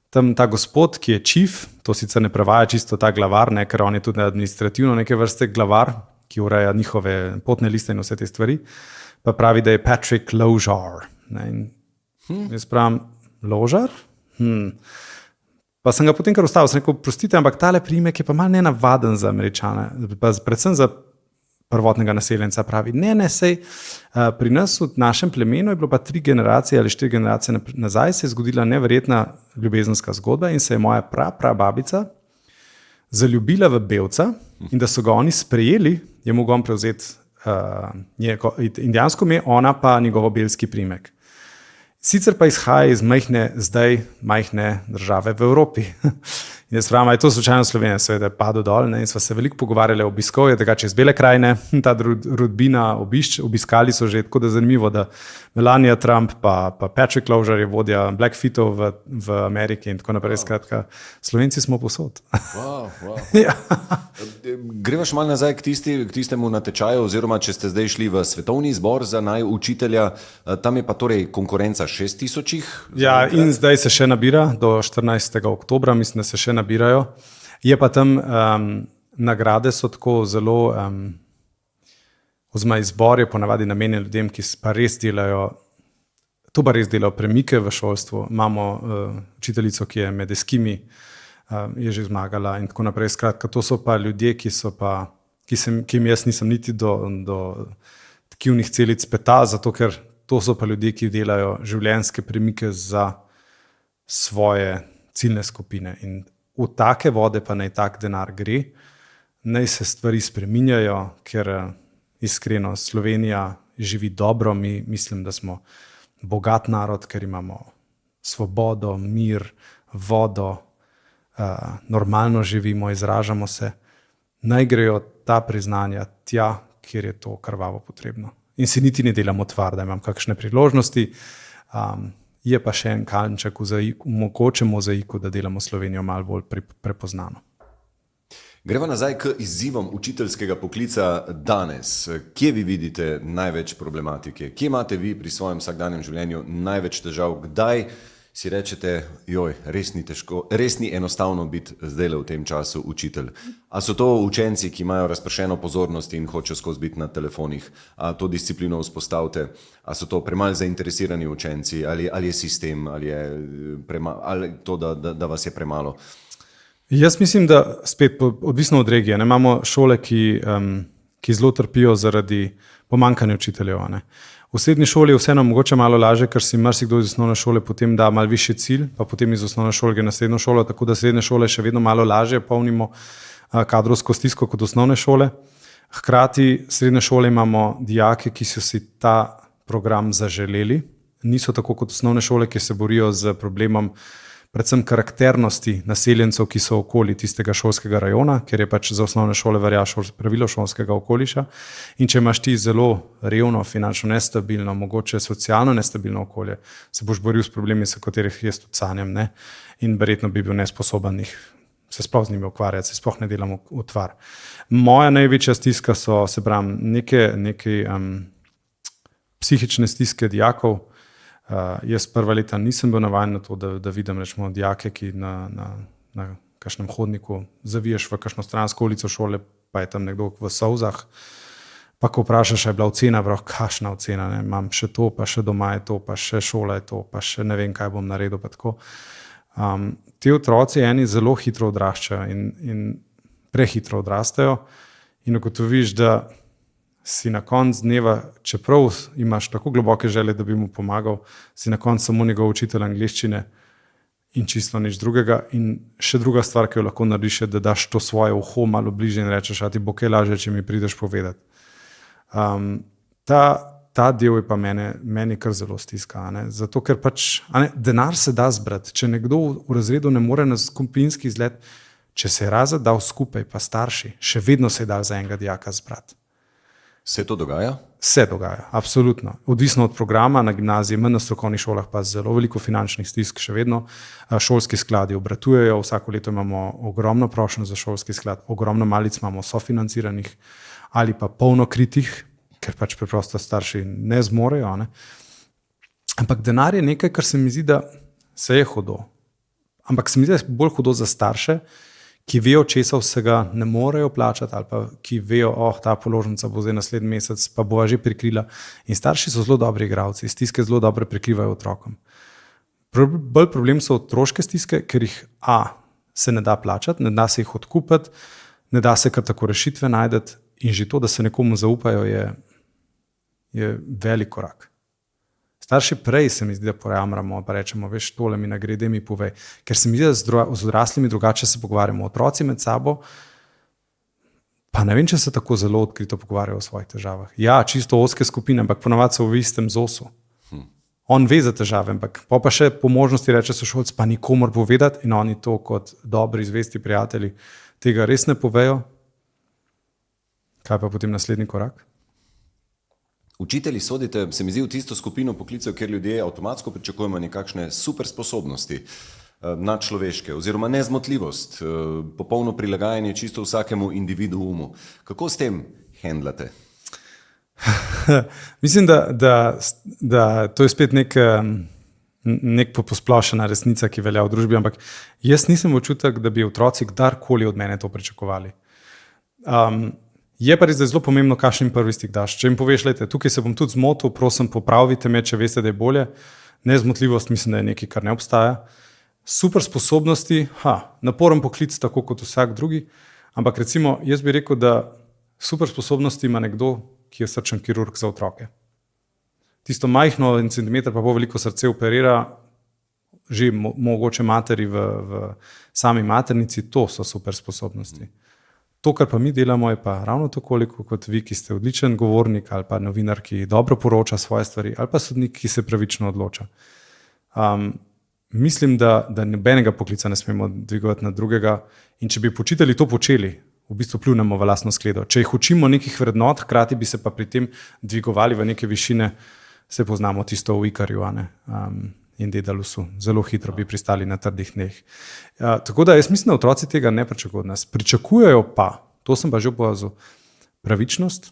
[SPEAKER 1] tam ta gospod, ki je chief, to sicer ne prevaja čisto ta glavar, ne, ker on je tudi administrativno neke vrste glavar, ki ureja njihove potne liste in vse te stvari, pa pravi, da je Patrick Ložar. Jaz pravim, Ložar? Pa sem ga potem kar ustavil, sem rekel, prostite, ampak tale priimek je pa malo nenavaden za Američane, pa predvsem za prvotnega naseljenca pravi, ne, sej pri nas v našem plemenu je bilo pa 3 generacije ali 4 generacije nazaj se je zgodila neverjetna ljubezenska zgodba in se je moja prababica zaljubila v belca in da so ga oni sprejeli, je mogel on prevzeti indijansko ime, ona pa njegov belski priimek. Sicer pa izhaja iz majhne države v Evropi. In jaz pravim, je to slučajno Slovenija, seveda je padel dol, ne, in sva se veliko pogovarjali o obiskovju, drugače iz Bele krajine, ta rodbina obiskali so že, tako da zanimivo, da Melania Trump pa Patrick Ložar je vodja Blackfeetov v Ameriki in tako naprej, skratka, Slovenci smo povsod.
[SPEAKER 2] Wow.
[SPEAKER 1] Ja.
[SPEAKER 2] Greva še malo nazaj k tistemu natečaju, oziroma če ste zdaj šli v svetovni izbor za naj učitelja, tam je pa torej konkurenca 6,000.
[SPEAKER 1] Ja, in zdaj se še nabira, do 14. oktobra, mislim, da se še nabirajo. Je pa tam nagrade so tako zelo, oziroma izbor je ponavadi namenjen ljudem, ki pa res delajo premike v šolstvu. Imamo učiteljico, ki je med eskimi, je že zmagala in tako naprej. Skratka, to so pa ljudje, ki jim jaz nisem niti do tkivnih celic peta, zato ker to so pa ljudje, ki delajo življenjske premike za svoje ciljne skupine. In v take vode pa naj tak denar gre, naj se stvari spreminjajo, ker iskreno. Slovenija živi dobro, mi mislim, da smo bogat narod, ker imamo svobodo, mir, vodo, normalno živimo, izražamo se. Naj grejo ta priznanja tja, kjer je to krvavo potrebno. In si niti ne delamo tvar, da imam kakšne priložnosti. Je pa še en kalnček v mogoče mozaiku, da delamo Slovenijo malo bolj prepoznano.
[SPEAKER 2] Greva nazaj k izzivom učiteljskega poklica danes. Kje vi vidite največ problematike? Kje imate vi pri svojem vsakdanjem življenju največ težav? Kdaj si rečete, res ni enostavno biti zdajle v tem času učitelj? A so to učenci, ki imajo razpršeno pozornost in hočejo skozi biti na telefonih? A to disciplino vzpostavite? A so to premalo zainteresirani učenci? Ali je sistem? Ali to, da vas je premalo?
[SPEAKER 1] Jaz mislim, da spet odvisno od regije. Imamo šole, ki zelo trpijo zaradi pomanjkanja učiteljev. V srednji šoli je vseeno mogoče malo lažje, ker si marsikdo iz osnovne šole potem da malo višji cilj, pa potem iz osnovne šole gre na srednjo šolo, tako da srednje šole še vedno malo lažje polnimo kadrovsko stisko kot osnovne šole. Hkrati srednje šole imamo dijake, ki so si ta program zaželeli. Niso tako kot osnovne šole, ki se borijo z problemom predvsem karakternosti naseljencev, ki so okoli tistega šolskega rajona, ker je pač za osnovne šole velja pravilo šolskega okoliša. In če imaš ti zelo revno, finančno nestabilno, mogoče socialno nestabilno okolje, se boš boril s problemi, s katerih jaz tudi sanjam, ne? In verjetno bi bil nesposoben se sploh z njimi ukvarjati, se sploh ne delamo utvar. Moja največja stiska so, se pravim, neke psihične stiske dijakov. Jaz prva leta nisem bil navajen na to, da vidim rečemo dijake, ki na kakšnem hodniku zaviješ v kakšno stransko ulico šole, pa je tam nekdo v solzah, pa ko vprašaš, je bila ocena, kakšna ocena, ne? Imam še to, pa še doma je to, pa še šola je to, pa še ne vem, kaj bom naredil, pa tako. Ti otroci eni zelo hitro odraščajo in prehitro odrastajo in ugotoviš, da si na koncu dneva, čeprav imaš tako globoke želje, da bi mu pomagal, si na koncu samo njegov učitelj angleščine in čisto nič drugega. In še druga stvar, ki jo lahko narediš, je, da daš to svoje uho malo bližje in rečeš, a ti bo kaj lažje, če mi prideš povedati. Ta del je pa meni kar zelo stiska, zato ker pač denar se da zbrati. Če nekdo v razredu ne more na skupinski izlet, če se je razred dal skupaj, pa starši, še vedno se je dal za enega dijaka zbrati.
[SPEAKER 2] Se to dogaja?
[SPEAKER 1] Se dogaja, absolutno. Odvisno od programa, na gimnaziji, na strokovnih šolah pa zelo veliko finančnih stisk še vedno. Šolski skladi obratujejo, vsako leto imamo ogromno prošenj za šolski sklad, ogromno malic imamo sofinanciranih ali pa polno kritih, ker pač preprosto starši ne zmorejo. Ne? Ampak denar je nekaj, kar se mi zdi, da se je hudo. Ampak se mi zdi, da je bolj hudo za starše, ki vejo, česa vsega ne morejo plačati, ali pa ki vejo, ta položnica bo zdaj naslednji mesec, pa bo že prikrila. In starši so zelo dobri igralci, stiske zelo dobro prikrivajo otrokom. Bolj problem so otroške stiske, ker jih se ne da plačati, ne da se jih odkupiti, ne da se kar tako rešitve najdeti in že to, da se nekomu zaupajo, je velik korak. Starši prej se mi zdi, da porajamramo, pa rečemo, veš, tole mi nagrede, mi povej. Ker se mi zdi, da z odraslimi drugače se pogovarjamo. Otroci med sabo, pa ne vem, če se tako zelo odkrito pogovarjajo o svojih težavah. Ja, čisto ozke skupine, ampak ponavadi so v istem zosu. On ve za težave, ampak pa še po možnosti reče sošolc, pa nikomor povedati in oni to kot dobri, zvesti prijatelji tega res ne povejo. Kaj pa potem naslednji korak?
[SPEAKER 2] Učitelji sodite, se mi zdi, v tisto skupino poklicev, kjer ljudje avtomatsko pričakujemo nekakšne super sposobnosti, nadčloveške oziroma nezmotljivost, popolno prilagajanje čisto vsakemu individuumu. Kako s tem handlate?
[SPEAKER 1] Mislim, da to je spet nek posplošena resnica, ki velja v družbi, ampak jaz nisem občutek, da bi otroci kdarkoli od mene to pričakovali. Je pa res, da je zelo pomembno, kakšen prvi stik daš. Če jim poveš, lejte, tukaj se bom tudi zmotil, prosim, popravite me, če veste, da je bolje. Nezmotljivost mislim, da je nekaj, kar ne obstaja. Super sposobnosti, naporen poklic, tako kot vsak drugi, ampak recimo, jaz bi rekel, da super sposobnosti ima nekdo, ki je srčen kirurg za otroke. Tisto majhno en centimeter pa bo veliko srce operira, že mogoče materi v sami maternici, to so super sposobnosti. To, kar pa mi delamo, je pa ravno toliko kot vi, ki ste odličen govornik ali pa novinar, ki dobro poroča svoje stvari, ali pa sodnik, ki se pravično odloča. Mislim, da nobenega poklica ne smemo dvigovati na drugega in če bi učitelji to počeli, v bistvu pljunemo v lastno skledo. Če jih učimo nekih vrednot, hkrati bi se pa pri tem dvigovali v neke višine, se poznamo tisto v Ikarju, in Dedalusu. Zelo hitro bi pristali na trdih dneh. Tako da jaz mislim, da otroci tega ne pričakujejo od nas. Pričakujejo pa, to sem pa že opazil, pravičnost.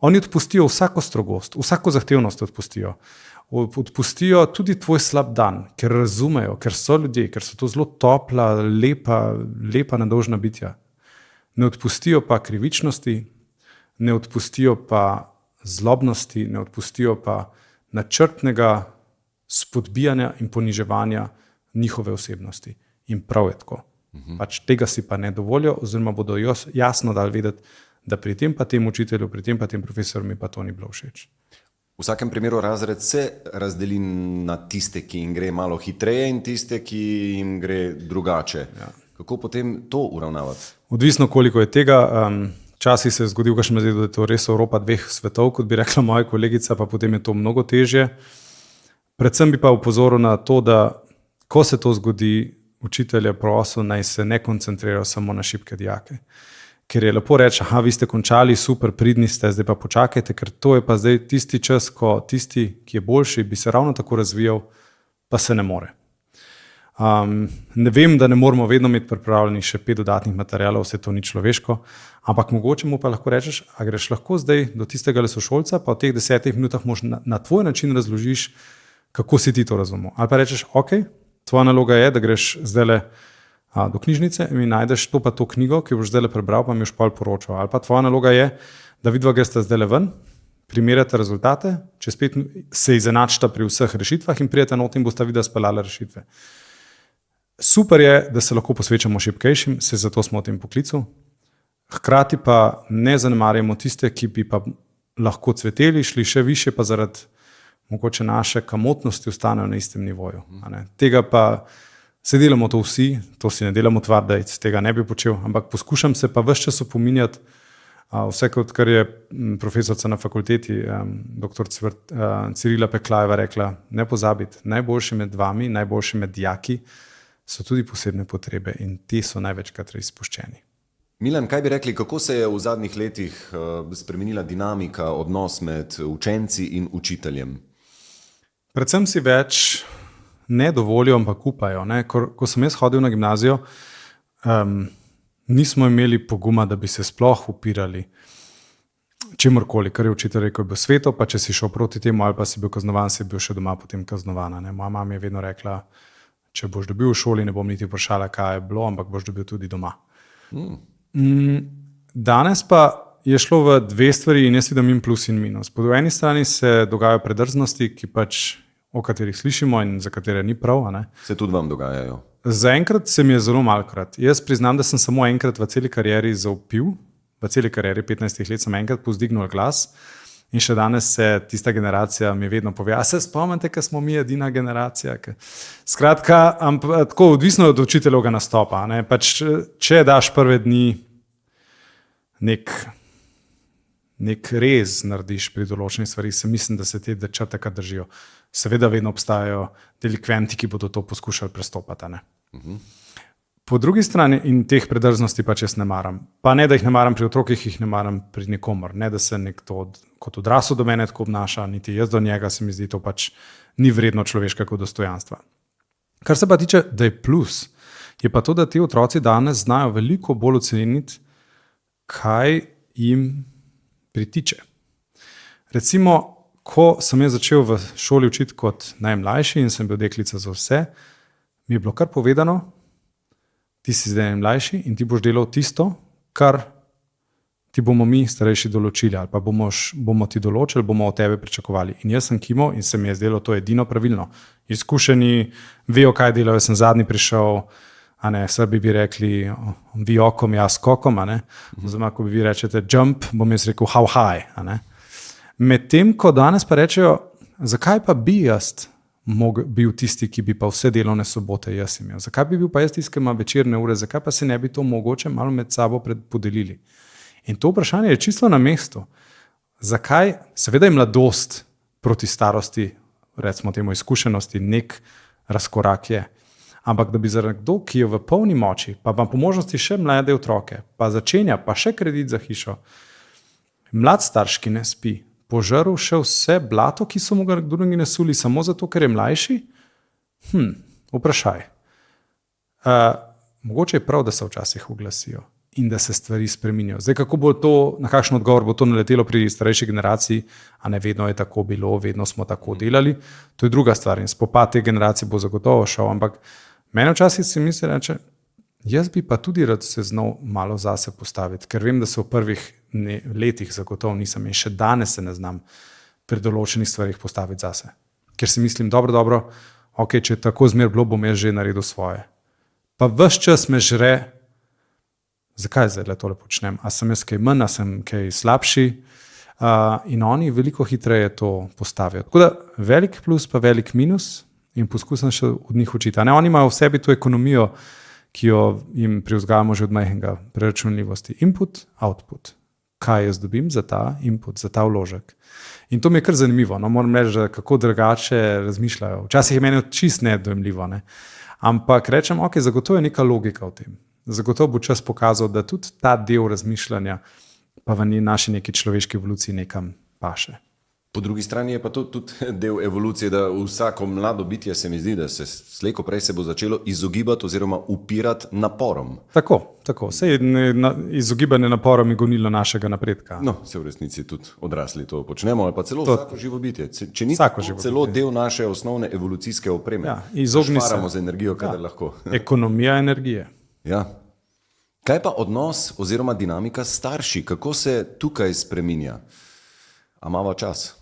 [SPEAKER 1] Oni odpustijo vsako strogost, vsako zahtevnost odpustijo. Odpustijo tudi tvoj slab dan, ker razumejo, ker so ljudje, ker so to zelo topla, lepa nedolžna bitja. Ne odpustijo pa krivičnosti, ne odpustijo pa zlobnosti, ne odpustijo pa načrtnega spodbijanja in poniževanja njihove osebnosti. In prav je tako. Pač tega si pa ne dovolijo, oziroma bodo jasno dali vedeti, da pri tem pa tem učitelju, pri tem pa tem profesorju mi pa to ni bilo všeč.
[SPEAKER 2] V vsakem primeru razred se razdeli na tiste, ki jim gre malo hitreje in tiste, ki jim gre drugače. Ja. Kako potem to uravnavati?
[SPEAKER 1] Odvisno, koliko je tega. Včasih se je zgodil kakšen razred, da je to res Evropa dveh svetov, kot bi rekla moja kolegica, pa potem je to mnogo težje. Predvsem bi pa upozoril na to, da ko se to zgodi, učitelje prosil, naj se ne koncentrirajo samo na šibke dijake. Ker je lepo reči, vi ste končali, super, pridni ste, zdaj pa počakajte, ker to je pa zdaj tisti čas, ko tisti, ki je boljši, bi se ravno tako razvijal, pa se ne more. Ne vem, da ne moramo vedno imeti pripravljenih še 5 dodatnih materialov, vse to ni človeško, ampak mogoče mu pa lahko rečeš, a greš lahko zdaj do tistega sošolca, pa v teh 10 minutah na tvoj način razložiš, kako si ti to razumel. Ali pa rečeš, ok, tvoja naloga je, da greš zdaj do knjižnice in mi najdeš to pa to knjigo, ki boš zdaj prebral, pa mi boš pol poročal. Ali pa tvoja naloga je, da vidva greste zdaj ven, primerjate rezultate, če spet se izenačita pri vseh rešitvah in prijete not in boste videla speljala rešitve. Super je, da se lahko posvečamo šibkejšim, se zato smo v tem poklicu. Hkrati pa ne zanemarjamo tiste, ki bi pa lahko cveteli, šli še više, pa zaradi mogoče naše kamotnosti ostanejo na istem nivoju. Tega pa se delamo to vsi, to si ne delamo tvar, da tega ne bi počel, ampak poskušam se pa ves čas opominjati, vse kot kar je profesorca na fakulteti, dr. Cirila Peklajeva rekla, ne pozabiti, najboljši med vami, najboljši med dijaki so tudi posebne potrebe in ti so največkrat izpuščeni.
[SPEAKER 2] Milan, kaj bi rekli, kako se je v zadnjih letih spremenila dinamika, odnos med učenci in učiteljem?
[SPEAKER 1] Predvsem si več ne dovolijo, ampak upajo. Ko sem jaz hodil na gimnazijo, nismo imeli poguma, da bi se sploh upirali čemorkoli, kar je učitelj rekel, je bil sveto, pa če si šel proti temu ali pa si bil kaznovan, si bil še doma potem kaznovana. Moja mama je vedno rekla, če boš dobil v šoli, ne bom niti vprašala, kaj je bilo, ampak boš dobil tudi doma. Danes pa je šlo v dve stvari in jaz vidim plus in minus. Po eni strani se dogajajo predrznosti, o katerih slišimo in za katere ni prav.
[SPEAKER 2] Se tudi vam dogajajo?
[SPEAKER 1] Zaenkrat se mi je zelo malokrat. Jaz priznam, da sem samo enkrat v celi karieri zaupil, v celi karieri 15 let sem enkrat povzdignil glas in še danes se tista generacija mi vedno pove, a se spomnite, ker smo mi edina generacija. Skratka, tako odvisno od učiteljevega nastopa. Pač, če daš prve dni nek rez narediš pri določenih stvarih, se mislim, da se te črte kar držijo. Seveda vedno obstajajo delikventi, ki bodo to poskušali prestopati. Po drugi strani in teh predrznosti pač jaz ne maram. Pa ne, da jih ne maram pri otrokih, jih ne maram pri nikomor. Ne, da se nekdo kot odrasel do mene tako obnaša, niti jaz do njega, se mi zdi to pač ni vredno človeškega dostojanstva. Kar se pa tiče, da je plus, je pa to, da ti otroci danes znajo veliko bolj oceniti, kaj jim pritiče. Recimo, ko sem jaz začel v šoli učiti kot najmlajši in sem bil deklica za vse, mi je bilo kar povedano, ti si zdaj najmlajši in ti boš delal tisto, kar ti bomo mi starejši določili ali pa bomo ti določili, bomo od tebe pričakovali. In jaz sem kimal in se mi je zdelo to edino pravilno. Izkušeni vejo, kaj delajo, jaz sem zadnji prišel, Srbi bi rekli vi okom, jaz skokom, oziroma ko bi vi rečete jump, bom jaz rekel how high. Medtem, ko danes pa rečejo, zakaj pa bi jaz bil tisti, ki bi pa vse delovne sobote jaz imel? Zakaj bi bil pa jaz tisti, ki ima večerne ure? Zakaj pa se ne bi to mogoče malo med sabo podelili? In to vprašanje je čisto na mestu. Zakaj? Seveda je mladost proti starosti, recimo temu izkušenosti, nek razkorak je. Ampak da bi za nekdo, ki je v polni moči, pa ima po možnosti še mlade otroke, pa začenja, pa še kredit za hišo, mlad starš, ki ne spi, požrl še vse blato, ki so mu ga drugi nasuli, samo zato, ker je mlajši? Vprašaj. Mogoče je prav, da se včasih oglasijo in da se stvari spremenijo. Zdaj, kako bo to, na kakšen odgovor bo to naletelo pri starejši generaciji, a ne vedno je tako bilo, vedno smo tako delali, to je druga stvar in spopad te generacije bo zagotovo šel, ampak mene včasih si misli, reče, jaz bi pa tudi rad se znal malo zase postaviti, ker vem, da se v prvih letih zagotovo nisem in še danes se ne znam pri določenih stvarih postaviti zase. Ker si mislim, dobro, ok, če je tako zmer bilo, bom jaz že naredil svoje. Pa ves čas me žre, zakaj zdaj tole počnem? A sem jaz kaj manj, a sem kaj slabši? In oni veliko hitreje to postavijo. Tako da velik plus pa velik minus in poskušam še od njih učiti. Oni imajo v sebi to ekonomijo, ki jo jim privzgajamo že od majhnega, preračunljivosti. Input, output. Kaj jaz dobim za ta input, za ta vložek. In to mi je kar zanimivo. No, moram reči, kako drugače razmišljajo. Včasih je meni čist nedojemljivo. Ne? Ampak rečem, ok, zagotovo je neka logika v tem. Zagotovo bo čas pokazal, da tudi ta del razmišljanja pa v naši neki človeški evoluciji nekam paše.
[SPEAKER 2] Po drugi strani je pa to tudi del evolucije, da vsako mlado bitje se mi zdi, da se slejko prej se bo začelo izogibati oziroma upirati naporom.
[SPEAKER 1] Tako. Sej izogibanje naporom je gonilo našega napredka.
[SPEAKER 2] No, se v resnici tudi odrasli to počnemo, ali pa celo vsako živo bitje. Če ni celo del naše osnovne evolucijske opreme, šparamo z energijo, kadar lahko.
[SPEAKER 1] Ekonomija energije.
[SPEAKER 2] Ja. Kaj pa odnos oziroma dinamika s starši? Kako se tukaj spreminja? A imamo čas?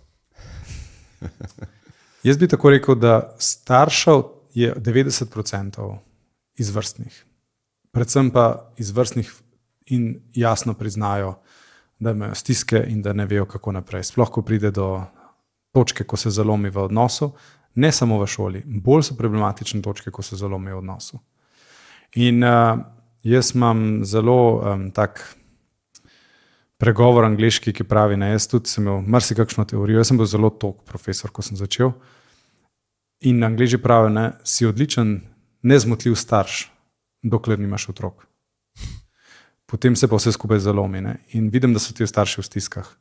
[SPEAKER 1] Jaz bi tako rekel, da staršev je 90% izvrstnih. Predvsem pa izvrstnih in jasno priznajo, da imajo stiske in da ne vejo, kako naprej. Sploh, ko pride do točke, ko se zalomi v odnosu, ne samo v šoli, bolj so problematične točke, ko se zalomi v odnosu. In jaz imam zelo tak pregovor angleški, ki pravi, ne, jaz tudi sem imel marsikakšno teorijo, jaz sem bil zelo tok profesor, ko sem začel. In Angleži pravijo, ne, si odličen, nezmotljiv starš, dokler nimaš otrok. Potem se pa vse skupaj zalomi. Ne? In vidim, da so ti starši v stiskah.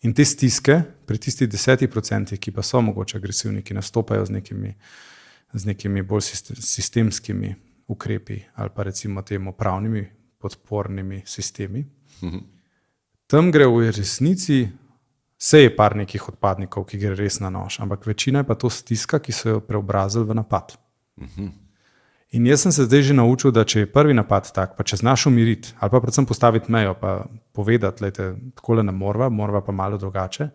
[SPEAKER 1] In te stiske, pri tistih 10%, ki pa so mogoče agresivni, ki nastopajo z nekimi bolj sistemskimi ukrepi ali pa recimo temu pravnimi podpornimi sistemi, tam gre v resnici, je par nekih odpadnikov, ki gre res na nož, ampak večina je pa to stiska, ki so jo preobrazili v napad. In jaz sem se zdaj že naučil, da če je prvi napad tak, pa če znaš umiriti, ali pa predvsem postaviti mejo, pa povedati, lejte, takole ne morva pa malo drugače.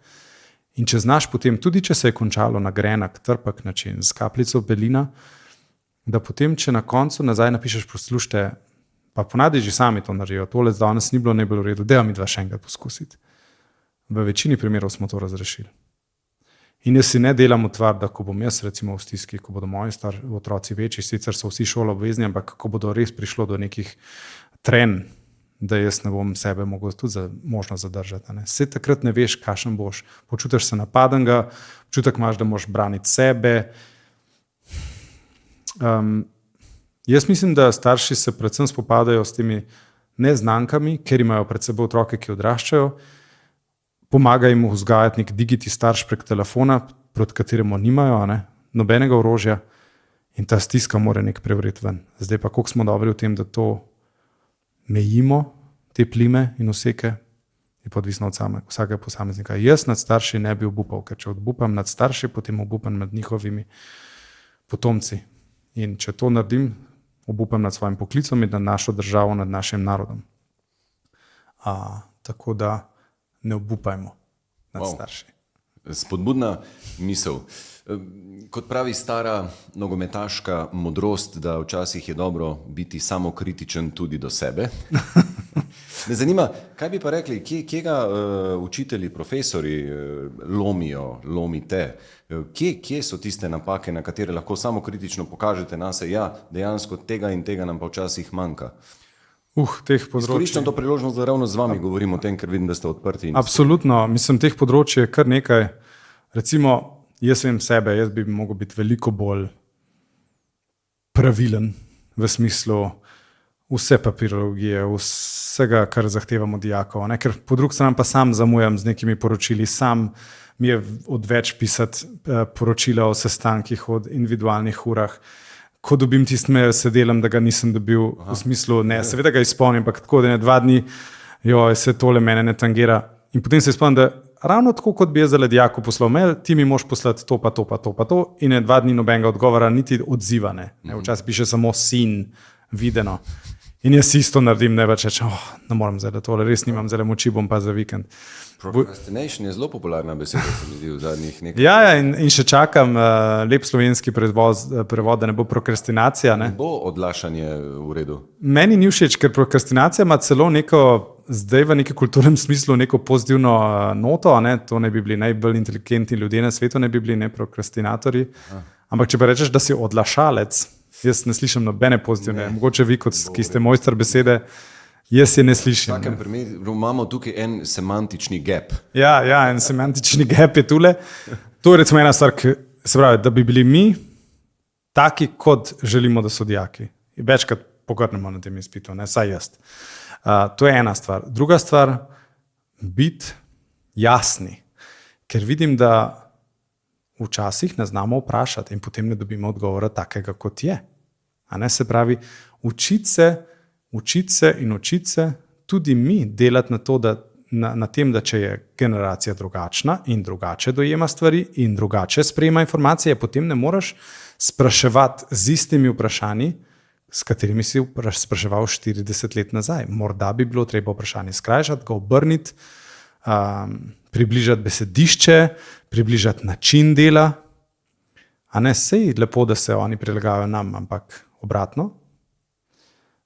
[SPEAKER 1] In če znaš potem, tudi če se je končalo na grenak, trpek način, z kapljico belina, da potem, če na koncu nazaj napišeš, poslušajte, pa ponadi že sami to naredijo, tole danes ni bilo najbolj v redu, dajmo mi dva še enkrat poskusiti. V večini primerov smo to razrešili. In jaz si ne delam utvar, da ko bom jaz recimo v stiski, ko bodo moji otroci večji, sicer so vsi šolo obvezni, ampak ko bodo res prišlo do nekih trenj, da jaz ne bom sebe mogel tudi možno zadržati. Vse takrat ne veš, kakšen boš. Počutiš se napadenega, občutek imaš, da moraš braniti sebe. Jaz mislim, da starši se predvsem spopadajo s temi neznankami, ker imajo pred seboj otroke, ki odraščajo, pomaga jim vzgajati nek digiti starš prek telefona, proti kateremu nimajo nobenega orožja in ta stiska mora nek prevreti ven. Zdaj pa, koliko smo dobri v tem, da to mejimo, te plime in oseke, je pa odvisno od vsakega posameznika. Jaz nad starši ne bi obupal, ker če obupam nad starši, potem obupam nad njihovimi potomci. In če to naredim, obupam nad svojim poklicom in nad našo državo, nad našim narodom. Tako da ne obupajmo nad starši.
[SPEAKER 2] Spodbudna misel. Kot pravi stara nogometaška modrost, da včasih je dobro biti samokritičen tudi do sebe. Me zanima, kaj bi pa rekli, kje ga učitelji, profesori lomite? Kje so tiste napake, na katere lahko samokritično pokažete na se, ja, dejansko tega in tega nam pa včasih manjka?
[SPEAKER 1] Teh področij.
[SPEAKER 2] Izkoriščam to priložnost, da ravno z vami govorim o tem, ker vidim, da ste odprti.
[SPEAKER 1] Absolutno, mislim, teh področij je kar nekaj. Recimo, jaz vem sebe, jaz bi mogel biti veliko bolj pravilen v smislu vse papirologije, vsega, kar zahtevamo dijakov. Ker po drugi strani pa sam zamujam z nekimi poročili, sam mi je odveč pisati poročila o sestankih, o individualnih urah. Ko dobim tisti mail, se delam, da ga nisem dobil. V smislu, ne, seveda ga izpolnim, ampak tako, da ne 2 dni, se tole mene ne tangira. In potem se izpolnim, da ravno tako, kot bi jaz za dijaku poslal mail, ti mi moš poslati to pa to pa to pa to in ne 2 dni nobenega odgovora, niti odziva ne. Včasih piše samo sin, videno. In jaz isto naredim, ne več rečem, ne morem zdaj tole, res nimam zdaj moči, bom pa za vikend.
[SPEAKER 2] Procrastination je zelo popularna beseda, se mi zdi v zadnjih nekaj.
[SPEAKER 1] Ja, in še čakam lep slovenski prevod, da ne bo prokrastinacija. Ne
[SPEAKER 2] bo odlašanje v redu?
[SPEAKER 1] Meni ni všeč, ker prokrastinacija ima celo neko, zdaj v nekem kulturnem smislu, neko pozitivno noto, ne? To ne bi bili najbolj inteligentni ljudje na svetu, ne bi bili ne prokrastinatorji. Ampak če pa rečeš, da si odlašalec, jaz ne slišim nobene pozitivne. Mogoče vi, ki ste mojster besede, jaz je ne slišim.
[SPEAKER 2] V takem primeru imamo tukaj en semantični gap.
[SPEAKER 1] Ja, en semantični gap je tule. To je recimo ena stvar, se pravi, da bi bili mi taki, kot želimo, da so dijaki. Večkrat pogrnemo na tem izpitu, ne, saj jaz. To je ena stvar. Druga stvar, biti jasni. Ker vidim, da včasih ne znamo vprašati in potem ne dobimo odgovora takega, kot je. A ne, se pravi, učiti se, tudi mi delati na to, na tem, da če je generacija drugačna in drugače dojema stvari in drugače sprejema informacije, potem ne moreš spraševati z istimi vprašanji, s katerimi si spraševal 40 let nazaj. Morda bi bilo treba vprašanje skrajšati, ga obrniti, približati besedišče, približati način dela. A ne, sej lepo, da se oni prilagajajo nam, ampak obratno.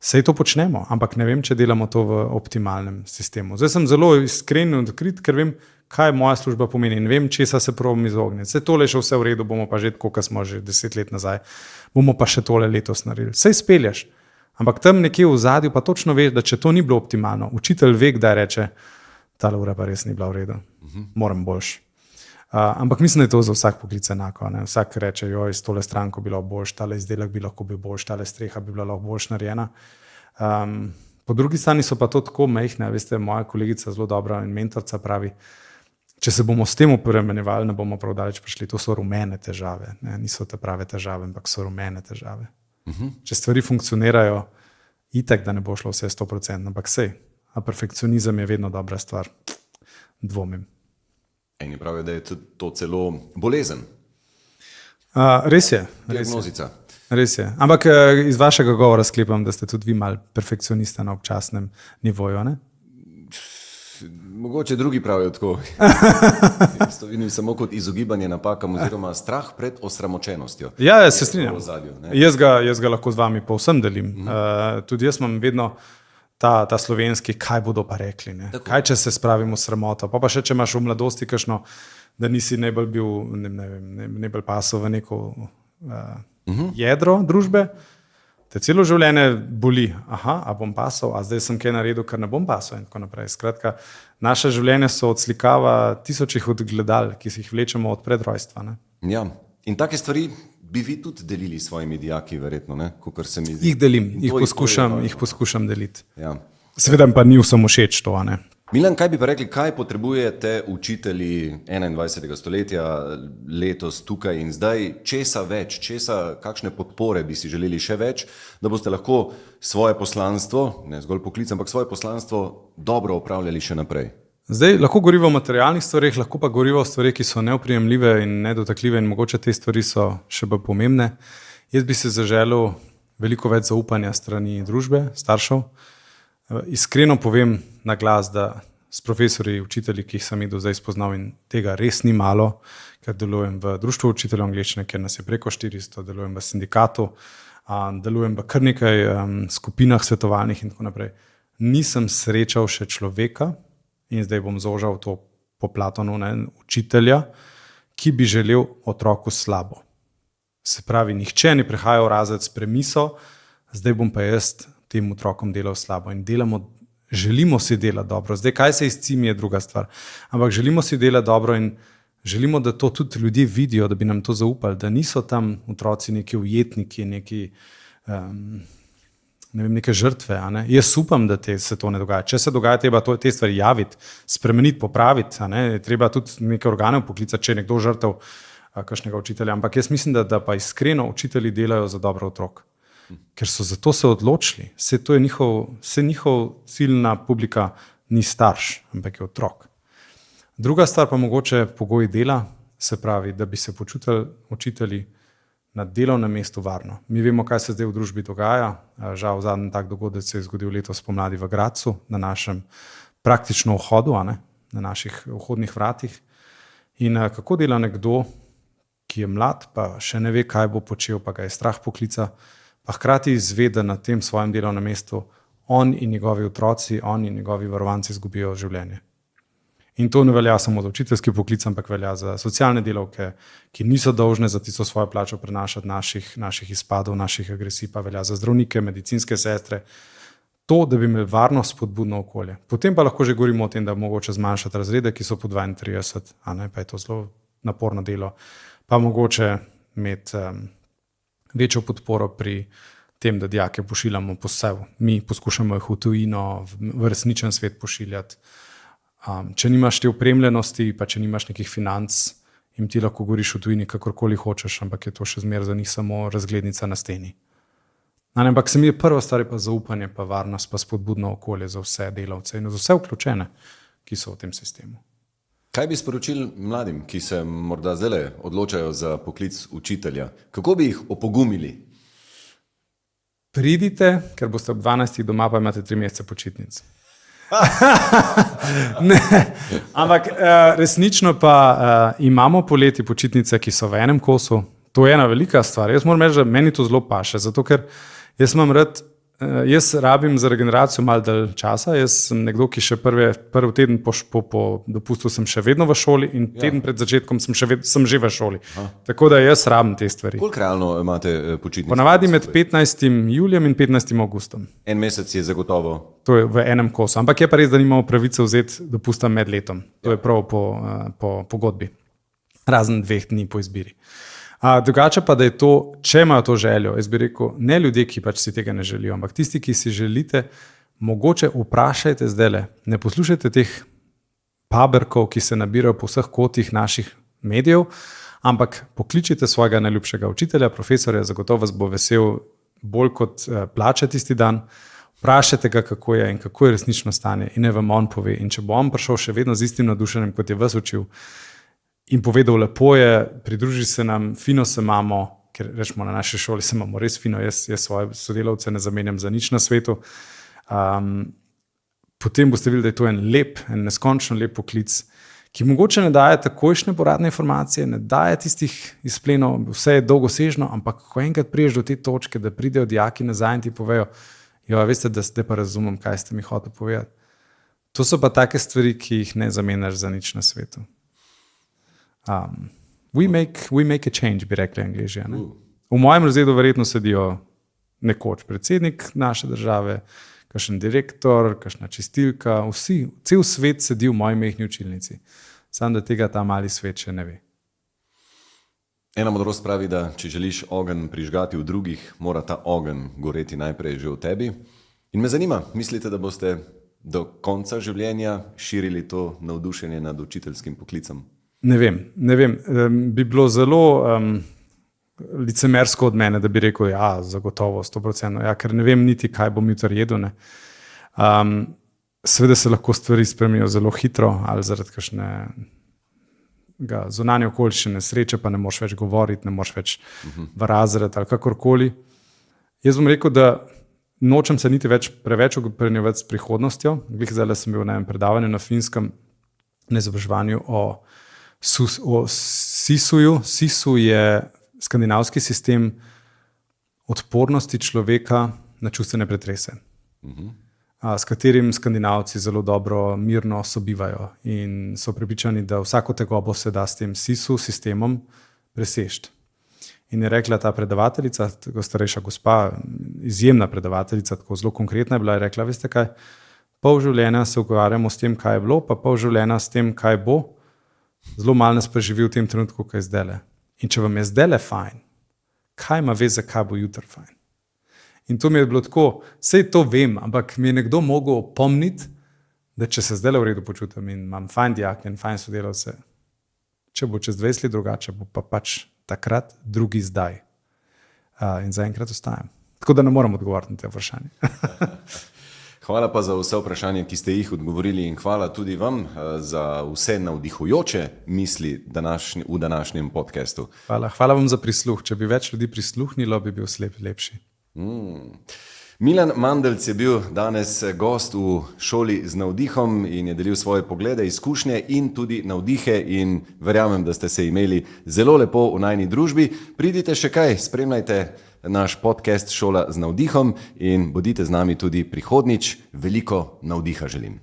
[SPEAKER 1] Sej to počnemo, ampak ne vem, če delamo to v optimalnem sistemu. Zdaj sem zelo iskren in odkrit, ker vem, kaj moja služba pomeni in vem, česa se probam izogniti. Sej tole je še vse v redu, bomo pa že tako, kot smo že 10 let nazaj, bomo pa še tole letos naredili. Sej spelješ, ampak tam nekje v zadju pa točno veš, da če to ni bilo optimalno, učitelj ve, kdaj reče, ta ura pa res ni bila v redu, moram boljš. Ampak mislim, da je to za vsak poklic enako. Ne? Vsak reče, joj, s tole stranko bi lahko boljš, tale izdelek bi lahko bil boljš, tale streha bi bila lahko boljš narejena. Po drugi strani so pa to tako majhne, veste, moja kolegica zelo dobra in mentorca pravi, če se bomo s tem opremenjevali, ne bomo prav daleč prišli, to so rumene težave, ne? Niso te prave težave, ampak so rumene težave. Če stvari funkcionirajo, itak, da ne bo šlo vse 100%, ampak sej, a perfekcionizem je vedno dobra stvar, dvomim.
[SPEAKER 2] Eni pravijo, da je to celo bolezen.
[SPEAKER 1] Res je.
[SPEAKER 2] Diagnozica.
[SPEAKER 1] Res je. Ampak iz vašega govora sklepam, da ste tudi vi mal perfekcionista na občasnem nivoju, ne?
[SPEAKER 2] Mogoče drugi pravijo tako. To vidim samo kot izogibanje napakam oziroma strah pred osramočenostjo.
[SPEAKER 1] Ja, se strinjam. Jaz ga lahko z vami povsem delim. Tudi jaz imam vedno ta slovenski, kaj bodo pa rekli. Ne? Kaj, če se spravimo sramoto. Pa še, če imaš v mladosti kakšno, da nisi najbolj bil, najbolj pasel v neko jedro družbe, te celo življenje boli. A bom pasal, a zdaj sem kaj naredil, kar ne bom pasal in tako naprej. Skratka, naše življenje so odslikava tisočih odgledal, ki si jih vlečemo od predrojstva. Ne?
[SPEAKER 2] Ja, in take stvari bi vi tudi delili s svojimi dijaki, verjetno, ne? Kakor se mi zdi.
[SPEAKER 1] Jih delim, jih poskušam deliti.
[SPEAKER 2] Ja.
[SPEAKER 1] Seveda pa ni vsem všeč to, a ne.
[SPEAKER 2] Milan, kaj bi pa rekli, kaj potrebujete učitelji 21. stoletja letos tukaj in zdaj, česa več, kakšne podpore bi si želeli še več, da boste lahko svoje poslanstvo, ne zgolj poklic, ampak svoje poslanstvo dobro opravljali še naprej?
[SPEAKER 1] Zdaj, lahko govorivo o materialnih stvarih, lahko pa govorivo o stvarih, ki so neoprijemljive in nedotakljive in mogoče te stvari so še bolj pomembne. Jaz bi se zaželel veliko več zaupanja strani družbe, staršev. Iskreno povem na glas, da s profesorji, učitelji, ki jih sem do zdaj spoznal in tega res ni malo, ker delujem v društvu učiteljev angleščine, kjer nas je preko 400, delujem v sindikatu, delujem v kar nekaj skupinah svetovalnih in tako naprej. nisem srečal še človeka, in zdaj bom zožal to po Platonu, učitelja, ki bi želel otroku slabo. Se pravi, nihče ni prihajal v razred s premiso, zdaj bom pa jaz tem otrokom delal slabo. In želimo si delati dobro. Zdaj, kaj se izcimi, je druga stvar. Ampak želimo si delati dobro in želimo, da to tudi ljudje vidijo, da bi nam to zaupali, da niso tam otroci neki ujetniki, neke žrtve. Jaz upam, da se to ne dogaja. Če se dogaja, treba te stvari javiti, spremeniti, popraviti. Treba tudi neke organe poklicati, če je nekdo žrtev kakšnega učitelja. Ampak jaz mislim, da pa iskreno učitelji delajo za dobro otrok. Ker so zato se odločili. To je njihov ciljna publika ni starš, ampak je otrok. Druga stvar pa mogoče pogoji dela, se pravi, da bi se počutili učitelji na delovnem mestu varno. Mi vemo, kaj se zdaj v družbi dogaja. Žal, zadnji tak dogodek se je zgodil letos pomladi v Gradcu, na našem praktično vhodu, na naših vhodnih vratih. In kako dela nekdo, ki je mlad, pa še ne ve, kaj bo počel, pa ga je strah poklica, pa hkrati izve, da na tem svojem delovnem mestu on in njegovi otroci, on in njegovi varovanci izgubijo življenje. In to ne velja samo za učiteljski poklic, ampak velja za socialne delavke, ki niso dolžne za tisto svojo plačo prenašati naših izpadov, naših agresij, pa velja za zdravnike, medicinske sestre. To, da bi imeli varno spodbudno okolje. Potem pa lahko že govorimo o tem, da mogoče zmanjšati razrede, ki so po 32, pa je to zelo naporno delo, pa mogoče imeti večjo podporo pri tem, da dijake pošiljamo po sebi. Mi poskušamo jih v tujino, v resničen svet pošiljati. Če nimaš te opremljenosti, pa če nimaš nekih financ, jim ti lahko govoriš v tujini, kakorkoli hočeš, ampak je to še zmeraj za njih samo razglednica na steni. Ampak se mi je prva stvar pa zaupanje, pa varnost, pa spodbudno okolje za vse delavce in za vse vključene, ki so v tem sistemu.
[SPEAKER 2] Kaj bi sporočili mladim, ki se morda zdaj odločajo za poklic učitelja? Kako bi jih opogumili?
[SPEAKER 1] Pridite, ker boste ob 12 doma, pa imate 3 mesece počitnic. Ne, ampak resnično pa imamo poleti počitnice, ki so v enem kosu. To je ena velika stvar. Jaz moram reči, da meni to zelo paše, zato ker jaz rabim za regeneracijo malo dalj časa. Jaz sem nekdo, ki še prvi teden po dopustu sem še vedno v šoli in teden pred začetkom sem že v šoli. Tako da jaz rabim te stvari.
[SPEAKER 2] Koliko realno imate počitnice?
[SPEAKER 1] Ponavadi med 15. julijem in 15. augustom.
[SPEAKER 2] En mesec je zagotovo.
[SPEAKER 1] To je v enem kosu. Ampak je pa res, da nimamo pravice vzeti dopusta med letom. To je prav po pogodbi. Razen 2 dni po izbiri. Drugače pa, da je to, če imajo to željo, jaz bi rekel, ne ljudje, ki pač si tega ne želijo, ampak tisti, ki si želite, mogoče vprašajte zdajle, ne poslušajte teh paberkov, ki se nabirajo po vseh kotih naših medijev, ampak pokličite svojega najljubšega učitelja, profesorja, zagotovo vas bo vesel bolj kot plača tisti dan, vprašajte ga, kako je in kako je resnično stanje in ne vam on pove. In če bo on prišel še vedno z istim navdušenjem, kot je vas učil, in povedal, lepo je, pridruži se nam, fino se imamo, ker rečemo na naši šoli, se imamo res fino, jaz svoje sodelavce ne zamenjam za nič na svetu. Potem boste videli, da je to en neskončno lep poklic, ki mogoče ne daje takojšnje povratne informacije, ne daje tistih izplenov, vse je dolgosežno, ampak ko enkrat priješ do te točke, da pridejo dijaki nazaj in ti povejo, veste, da zdaj pa razumem, kaj ste mi hoteli povedati. To so pa take stvari, ki jih ne zamenjaš za nič na svetu. We make a change, bi rekli Angleži. V mojem razredu verjetno sedijo nekoč predsednik naše države, kakšen direktor, kakšna čistilka, cel svet sedi v moji majhni učilnici. Samo da tega ta mali svet še ne ve.
[SPEAKER 2] Ena modrost pravi, da če želiš ogenj prižgati v drugih, mora ta ogenj goreti najprej že v tebi. In me zanima, mislite, da boste do konca življenja širili to navdušenje nad učiteljskim poklicem?
[SPEAKER 1] Ne vem. Bi bilo zelo licemersko od mene, da bi rekel, zagotovo, 100%, ker ne vem niti, kaj bom jutri jedel. Seveda se lahko stvari spremenijo zelo hitro, ali zaradi kakšnega zunanje okoliščine, sreče, pa ne moreš več govoriti, ne moreš več v razred ali kakorkoli. Jaz bom rekel, da nočem se niti preveč ukvarjati s prihodnostjo. Zdaj sem bil na enem predavanju na Finskem, na izobraževanju o SISU-ju. SISU je skandinavski sistem odpornosti človeka na čustvene pretrese. s katerim Skandinavci zelo dobro mirno sobivajo in so prepričani, da vsako tegobo se da s tem SIS-u sistemom presežiti. In je rekla ta predavateljica, tako starejša gospa, izjemna predavateljica, tako zelo konkretna je bila, je rekla, veste kaj, pol življenja se ukvarjamo s tem, kaj je bilo, pa pol življenja s tem, kaj bo, zelo malo nas pa živi v tem trenutku, kaj je zdajle. In če vam je zdajle fajn, kaj ima veze, kaj bo jutri fajn? In to mi je bilo tako, sej to vem, ampak mi je nekdo mogel opomniti, da če se zdajle v redu počutim in imam fajn dijake in fajn sodelavce, če bo čez 20 let drugače, bo pa pač takrat drugi zdaj. In zaenkrat ostajam. Tako da ne moram odgovoriti na te vprašanje.
[SPEAKER 2] Hvala pa za vse vprašanje, ki ste jih odgovorili in hvala tudi vam za vse navdihujoče misli v današnjem podcastu.
[SPEAKER 1] Hvala vam za prisluh. Če bi več ljudi prisluhnilo, bi bil svet lepši.
[SPEAKER 2] Milan Mandelc je bil danes gost v šoli z navdihom in je delil svoje poglede, izkušnje in tudi navdihe in verjamem, da ste se imeli zelo lepo v najini družbi. Pridite še kaj, spremljajte naš podcast Šola z navdihom in bodite z nami tudi prihodnjič. Veliko navdiha želim.